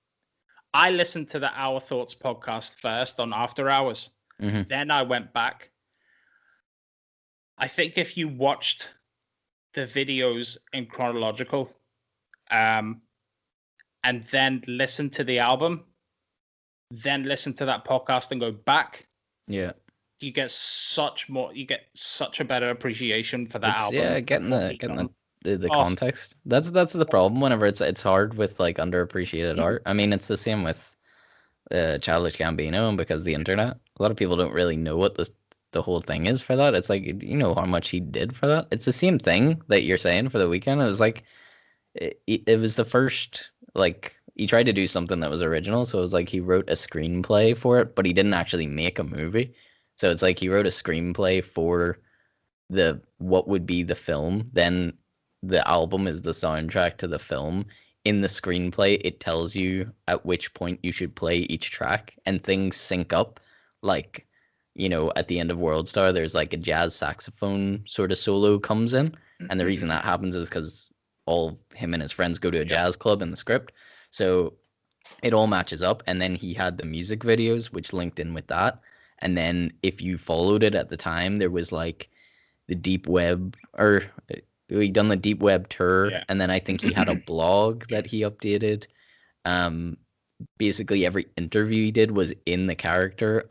I listened to the Our Thoughts podcast first on After Hours. Mhm. Then I went back. I think if you watched the videos in chronological, and then listen to the album, then listen to that podcast and go back, yeah, you get such a better appreciation for that album. Yeah, getting the context. That's the problem whenever it's hard with like underappreciated art. I mean, it's the same with Childish Gambino, and because the internet, a lot of people don't really know what the whole thing is for that. It's like, you know how much he did for that. It's the same thing that you're saying for The Weeknd. It was like it was the first, like, he tried to do something that was original. So it was like he wrote a screenplay for it, but he didn't actually make a movie. So it's like he wrote a screenplay for what would be the film. Then the album is the soundtrack to the film. In the screenplay, it tells you at which point you should play each track, and things sync up. Like, you know, at the end of World Star, there's like a jazz saxophone sort of solo comes in. And the reason that happens is because all of him and his friends go to a jazz club in the script. So it all matches up. And then he had the music videos, which linked in with that. And then if you followed it at the time, there was like the deep web, or he done the deep web tour. Yeah. And then I think he had a blog that he updated. Basically every interview he did was in the character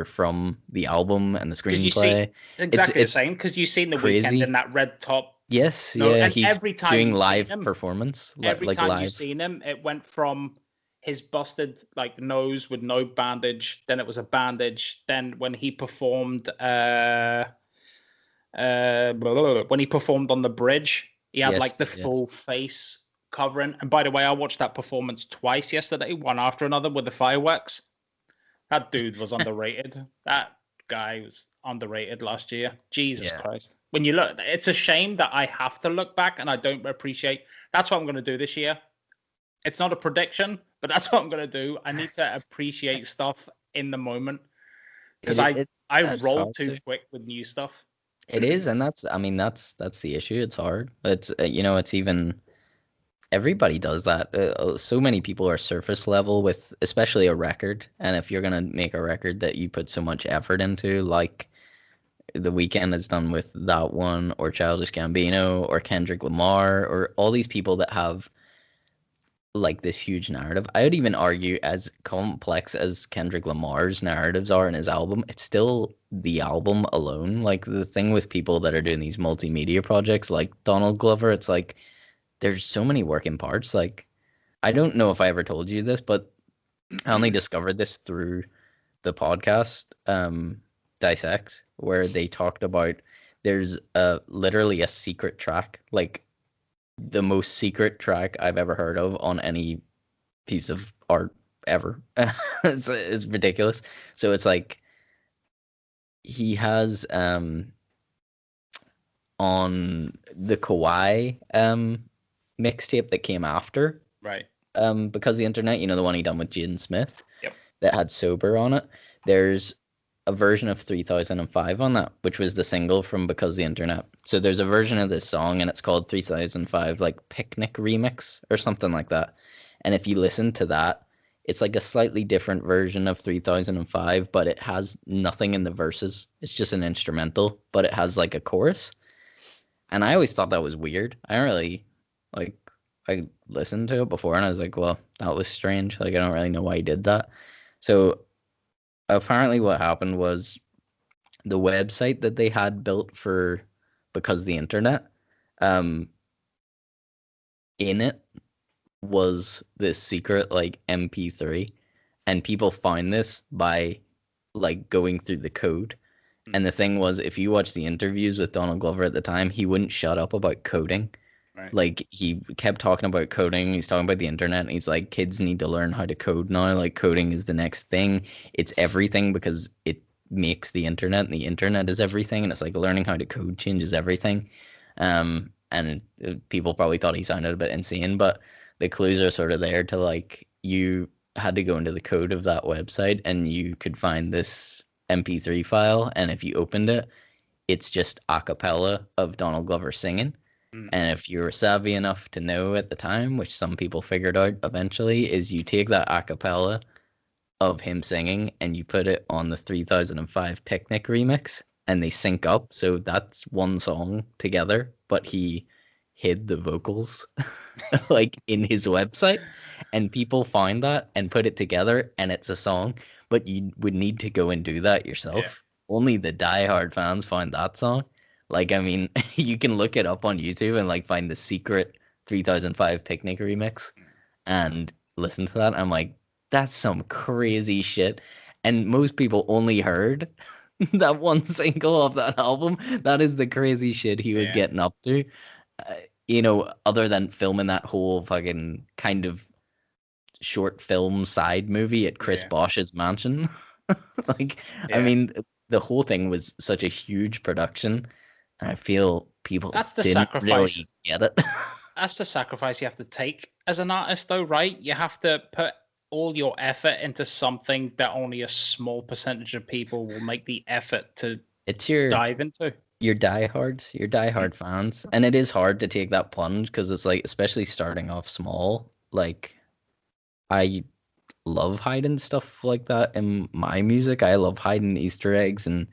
from the album and the screenplay. Exactly the same, because you've seen The Weeknd in that red top. Yes, no, yeah, and he's every time doing live performance. Every time live. you've seen him, it went from his busted like nose with no bandage, then it was a bandage. Then when he performed when he performed on the bridge, he had like the full face covering. And by the way, I watched that performance twice yesterday, one after another with the fireworks. That dude was underrated. That guy was underrated last year. Jesus Christ. When you look, it's a shame that I have to look back and I don't appreciate. That's what I'm going to do this year. It's not a prediction, but that's what I'm going to do. I need to appreciate stuff in the moment, because I roll too quick with new stuff. It is, and that's the issue. It's hard. It's it's even everybody does that. So many people are surface level with especially a record, and if you're gonna make a record that you put so much effort into, like The Weeknd has done with that one, or Childish Gambino, or Kendrick Lamar, or all these people that have like this huge narrative. I would even argue, as complex as Kendrick Lamar's narratives are in his album, it's still the album alone. Like the thing with people that are doing these multimedia projects like Donald Glover, it's like there's so many working parts. Like, I don't know if I ever told you this, but I only discovered this through the podcast Dissect, where they talked about there's literally a secret track, like the most secret track I've ever heard of on any piece of art ever. It's ridiculous. So it's like he has on the Kawhi mixtape that came after, right? Because the internet, the one he done with Jaden Smith, that had Sober on it. There's a version of 3005 on that, which was the single from Because the Internet. So there's a version of this song, and it's called 3005, like Picnic Remix or something like that. And if you listen to that, it's like a slightly different version of 3005, but it has nothing in the verses. It's just an instrumental, but it has like a chorus. And I always thought that was weird. I I listened to it before and I was like, well, that was strange. Like I don't really know why he did that. So apparently what happened was the website that they had built for because the internet, um, in it was this secret like MP3, and people find this by like going through the code. And the thing was, if you watch the interviews with Donald Glover at the time, he wouldn't shut up about coding. Right. Like he kept talking about coding. He's talking about the internet, and he's like, kids need to learn how to code now. Like coding is the next thing. It's everything because it makes the internet, and the internet is everything. And it's like learning how to code changes everything. And people probably thought he sounded a bit insane, but the clues are sort of there to like you had to go into the code of that website, and you could find this MP3 file, and if you opened it, it's just a cappella of Donald Glover singing. And if you were savvy enough to know at the time, which some people figured out eventually, is you take that a cappella of him singing and you put it on the 3005 Picnic remix and they sync up. So that's one song together, but he hid the vocals like in his website, and people find that and put it together and it's a song, but you would need to go and do that yourself. Only the diehard fans find that song. Like, I mean, you can look it up on YouTube and like find the secret 3005 Picnic remix and listen to that. I'm like, that's some crazy shit. And most people only heard that one single of that album. That is the crazy shit he was getting up to. Other than filming that whole fucking kind of short film side movie at Chris Bosch's mansion. I mean, the whole thing was such a huge production. And I feel people didn't really get it. That's the sacrifice you have to take as an artist, though, right? You have to put all your effort into something that only a small percentage of people will make the effort to dive into. Your diehard fans. And it is hard to take that plunge because it's like, especially starting off small, like I love hiding stuff like that in my music. I love hiding Easter eggs and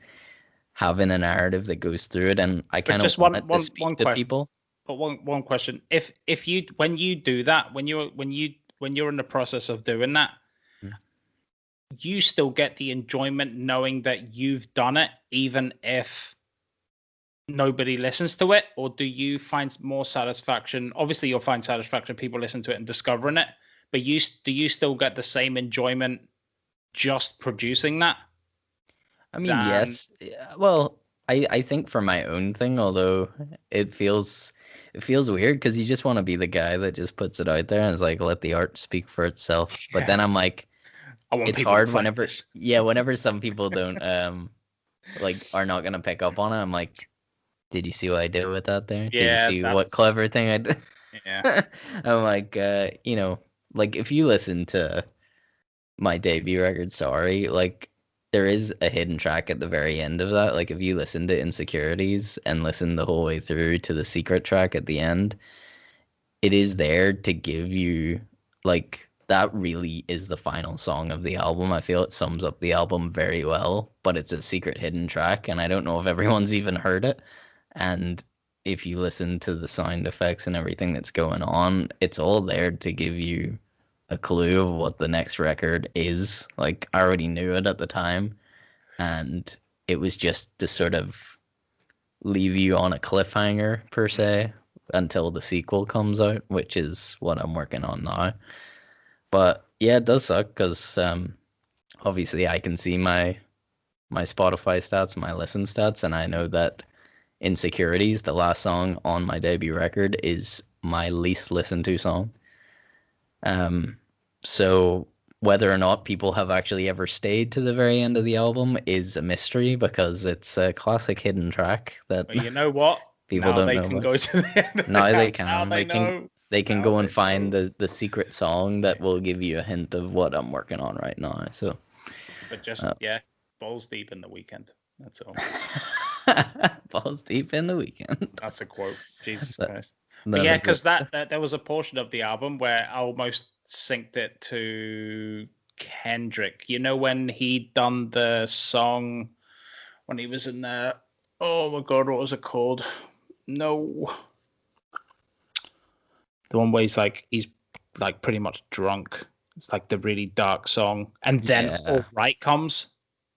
having a narrative that goes through it, and I kind of want it to speak to people. But one question: if you when you do that, when you're in the process of doing that, you still get the enjoyment knowing that you've done it, even if nobody listens to it, or do you find more satisfaction? Obviously, you'll find satisfaction people listen to it and discovering it, but do you still get the same enjoyment just producing that? I mean, yes. Well, I think for my own thing, although it feels weird because you just want to be the guy that just puts it out there and is like, let the art speak for itself. But then I'm like, it's hard whenever some people don't are not gonna pick up on it. I'm like, did you see what I did with that there? Yeah, did you see what clever thing I did? Yeah. I'm like, like if you listen to my debut record, Sorry, like there is a hidden track at the very end of that. Like if you listen to Insecurities and listen the whole way through to the secret track at the end, it is there to give you like that really is the final song of the album. I feel it sums up the album very well, but it's a secret hidden track and I don't know if everyone's even heard it. And if you listen to the sound effects and everything that's going on, it's all there to give you a clue of what the next record is. Like I already knew it at the time, and it was just to sort of leave you on a cliffhanger per se until the sequel comes out, which is what I'm working on now. But yeah, it does suck because obviously I can see my Spotify stats, my listen stats, and I know that Insecurities, the last song on my debut record, is my least listened to song. So whether or not people have actually ever stayed to the very end of the album is a mystery because it's a classic hidden track that well, you know what people don't know. Now they can go to the end. Now they can. They can go and find know. the secret song that will give you a hint of what I'm working on right now. So, but just balls deep in the weekend. That's all. Balls deep in the weekend. That's a quote. Jesus Christ. But yeah, because that there was a portion of the album where I almost synced it to Kendrick. You know when he done the song when he was in there. Oh my God, what was it called? No. The one where he's like pretty much drunk. It's like the really dark song, and then All Right comes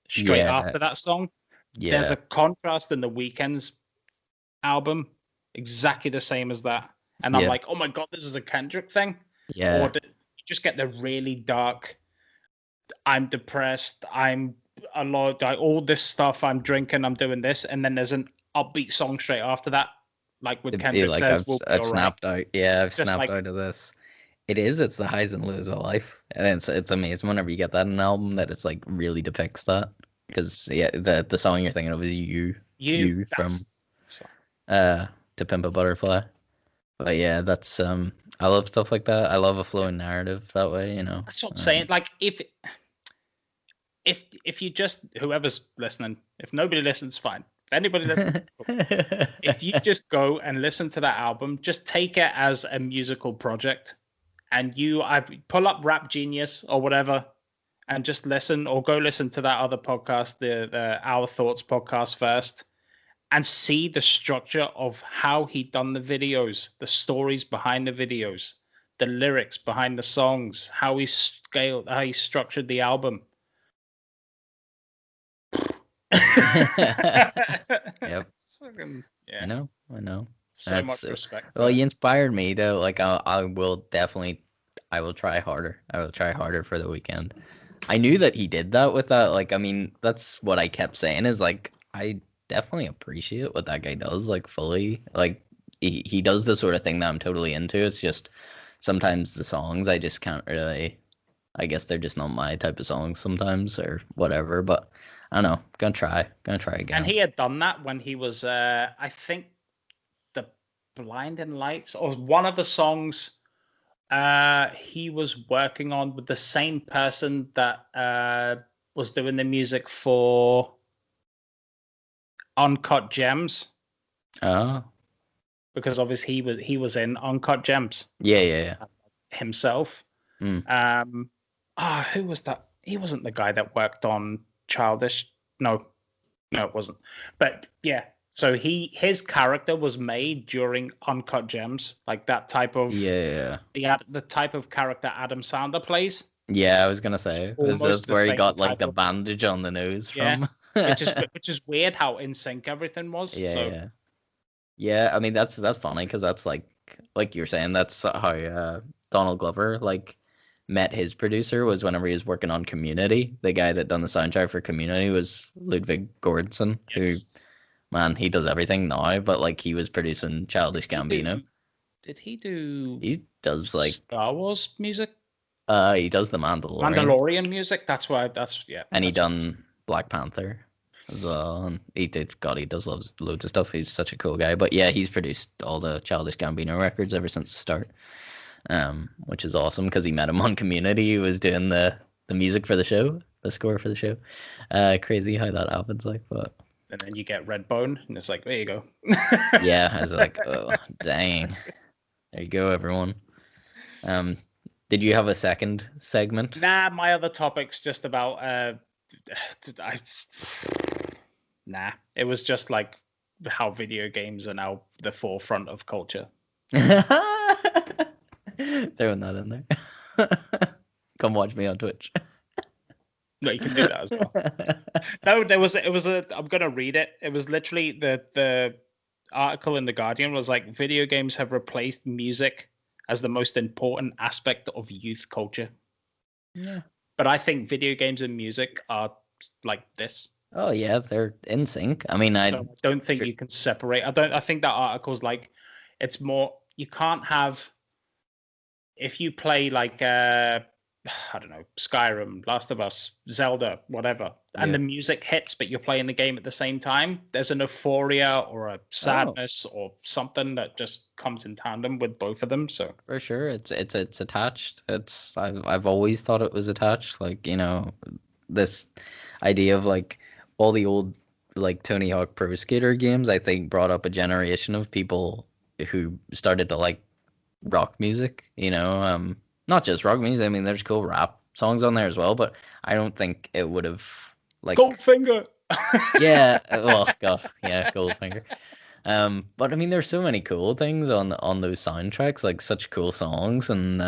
straight after that song. Yeah. There's a contrast in the Weeknd's album, exactly the same as that, and I'm like, oh my god, this is a Kendrick thing. Yeah. Or did you just get the really dark? I'm depressed. I'm a lot like all this stuff. I'm drinking. I'm doing this, and then there's an upbeat song straight after that, like with Kendrick like says, I've snapped out. Yeah, I've Just snapped out of this. It's the highs and lows of life, and it's amazing whenever you get that in an album that it's like really depicts that. Because the song you're thinking of is you from To Pimp a Butterfly. But yeah, that's I love stuff like that. I love a flowing narrative that way, you know. That's what I'm saying. Like if you just, whoever's listening, if nobody listens, fine. If anybody listens, if you just go and listen to that album, just take it as a musical project, and I pull up Rap Genius or whatever, and just listen, or go listen to that other podcast, the Our Thoughts podcast first, and see the structure of how he done the videos, the stories behind the videos, the lyrics behind the songs, how he structured the album. Yep. Yeah. I know. So much respect. Well, you inspired me to like. I will try harder. I will try harder for the weekend. I knew that he did that with that. Like, I mean, that's what I kept saying is like, I definitely appreciate what that guy does. Like, fully. Like, he does the sort of thing that I'm totally into. It's just sometimes the songs I just can't really. I guess they're just not my type of songs sometimes or whatever. But I don't know. Gonna try again. And he had done that when he was, I think, the Blinding Lights or one of the songs he was working on with the same person that was doing the music for Uncut Gems. Oh. Because obviously he was in Uncut Gems. Yeah. Himself. Mm. Who was that? He wasn't the guy that worked on Childish. No, it wasn't. But yeah, so his character was made during Uncut Gems, like that type of the type of character Adam Sandler plays. Yeah, I was gonna say is this where he got like the bandage on the nose from? which is weird how in sync everything was. Yeah. I mean that's funny because that's like you're saying that's how Donald Glover like met his producer was whenever he was working on Community. The guy that done the soundtrack for Community was Ludwig Göransson, who, man, he does everything now, but like he was producing Childish Gambino. Did he do? He does like Star Wars music. He does the Mandalorian music. That's why. And he done Black Panther as well. And he does loads of stuff. He's such a cool guy. But yeah, he's produced all the Childish Gambino records ever since the start. Which is awesome because he met him on Community. He was doing the music for the show, the score for the show. Crazy how that happens, like, but. And then you get Redbone, and it's like, there you go. Yeah, I was like, oh, dang. There you go, everyone. Did you have a second segment? Nah, my other topic's just about it was just like how video games are now the forefront of culture. Throwing that in there. Come watch me on Twitch. No, you can do that as well. No, I'm gonna read it. It was literally the article in The Guardian was like, video games have replaced music as the most important aspect of youth culture. Yeah. But I think video games and music are like this. Oh yeah, they're in sync. I mean, I don't think you can separate. I think that article's like, it's more, you can't have, if you play like I don't know, Skyrim, Last of Us, Zelda, whatever, and the music hits, but you're playing the game at the same time, there's an euphoria or a sadness or something that just comes in tandem with both of them. So for sure, it's attached. I've always thought it was attached. Like, you know, this idea of like all the old like Tony Hawk Pro Skater games, I think brought up a generation of people who started to like rock music, you know, not just rock music. I mean, there's cool rap songs on there as well, but I don't think it would have like Goldfinger. Yeah, well, God, yeah, Goldfinger. But I mean, there's so many cool things on those soundtracks, like such cool songs, and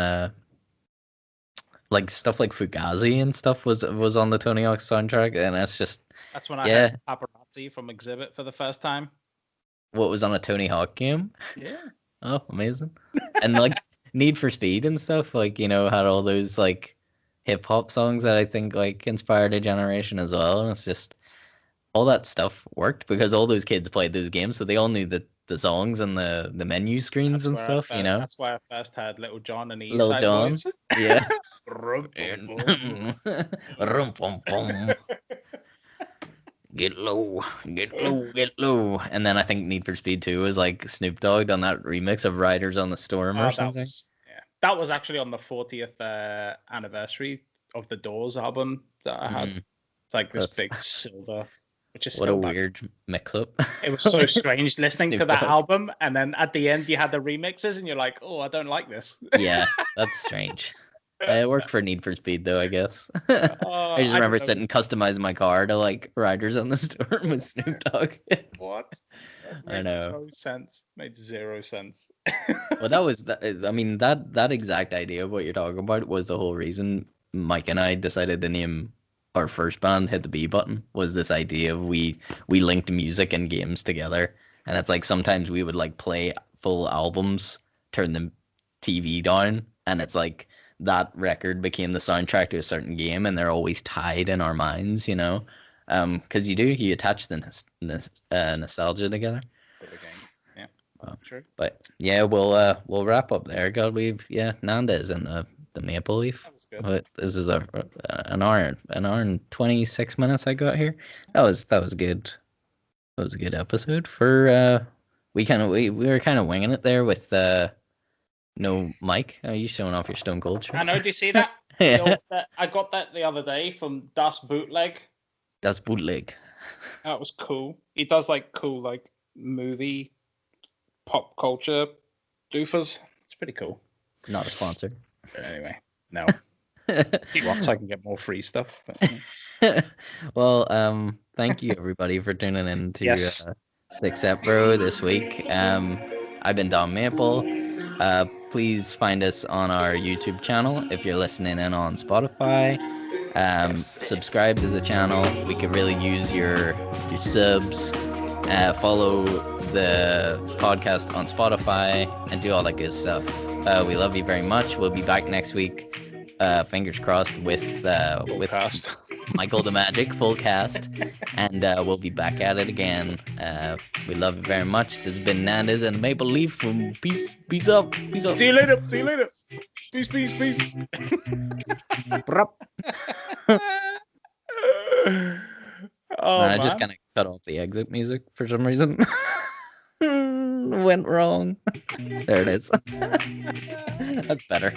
like stuff like Fugazi and stuff was on the Tony Hawk soundtrack, and that's just That's when I yeah, heard Paparazzi from Exhibit for the first time. what was on a Tony Hawk game. Yeah. Oh, amazing! And like Need for Speed and stuff, like had all those like hip hop songs that I think like inspired a generation as well, and it's just all that stuff worked because all those kids played those games, so they all knew the songs and the menu screens and stuff. That's why I first heard Little John and the East Lil Side Jon, Boys. yeah. Rum, bum, bum. Rum, pum, pum. Get low, get low, get low. And then I think Need for Speed 2 was like Snoop Dogg on that remix of Riders on the Storm or something. That was actually on the 40th anniversary of the Doors album that I had. It's like this big silver, which is what a weird mix-up. It was so strange listening to that Dogg. album, and then at the end you had the remixes, and you're like, "Oh, I don't like this." Yeah, that's strange. It worked for Need for Speed though, I guess. I just remember sitting customizing my car to like Riders on the Storm with Snoop Dogg. What? I know. No sense. Made zero sense. Well, that was I mean that exact idea of what you're talking about was the whole reason Mike and I decided to name our first band Hit the B Button. Was this idea of we linked music and games together, and it's like sometimes we would like play full albums, turn the TV down, and it's like that record became the soundtrack to a certain game, and they're always tied in our minds, because you attach the nostalgia together. To the game. Yeah, true. But yeah, we'll wrap up there. God, Nanndes and the Maple Leaf. That was good. But this is an hour and 26 minutes I got here. That was good. That was a good episode for we were kind of winging it there with no mic. Are you showing off your Stone Cold shirt? I know. Do you see that? Yeah. I got that the other day from Das Bootleg. That's bootleg. That was cool. He does like cool like movie pop culture doofers. It's pretty cool. Not a sponsor. But anyway, no. If he wants, I can get more free stuff. But, Well, thank you everybody for tuning in to Yes. Six Ep Bro this week. I've been Dom Maple. Please find us on our YouTube channel if you're listening in on Spotify. Subscribe to the channel. We could really use your subs. Follow the podcast on Spotify and do all that good stuff. We love you very much. We'll be back next week. Fingers crossed with cast. Michael the Magic full cast, and we'll be back at it again. We love you very much. This has been Nanndes and the Maple Leaf. Peace out. Peace out. See you later. Peace. I just kind of cut off the exit music for some reason. Went wrong. There it is. That's better.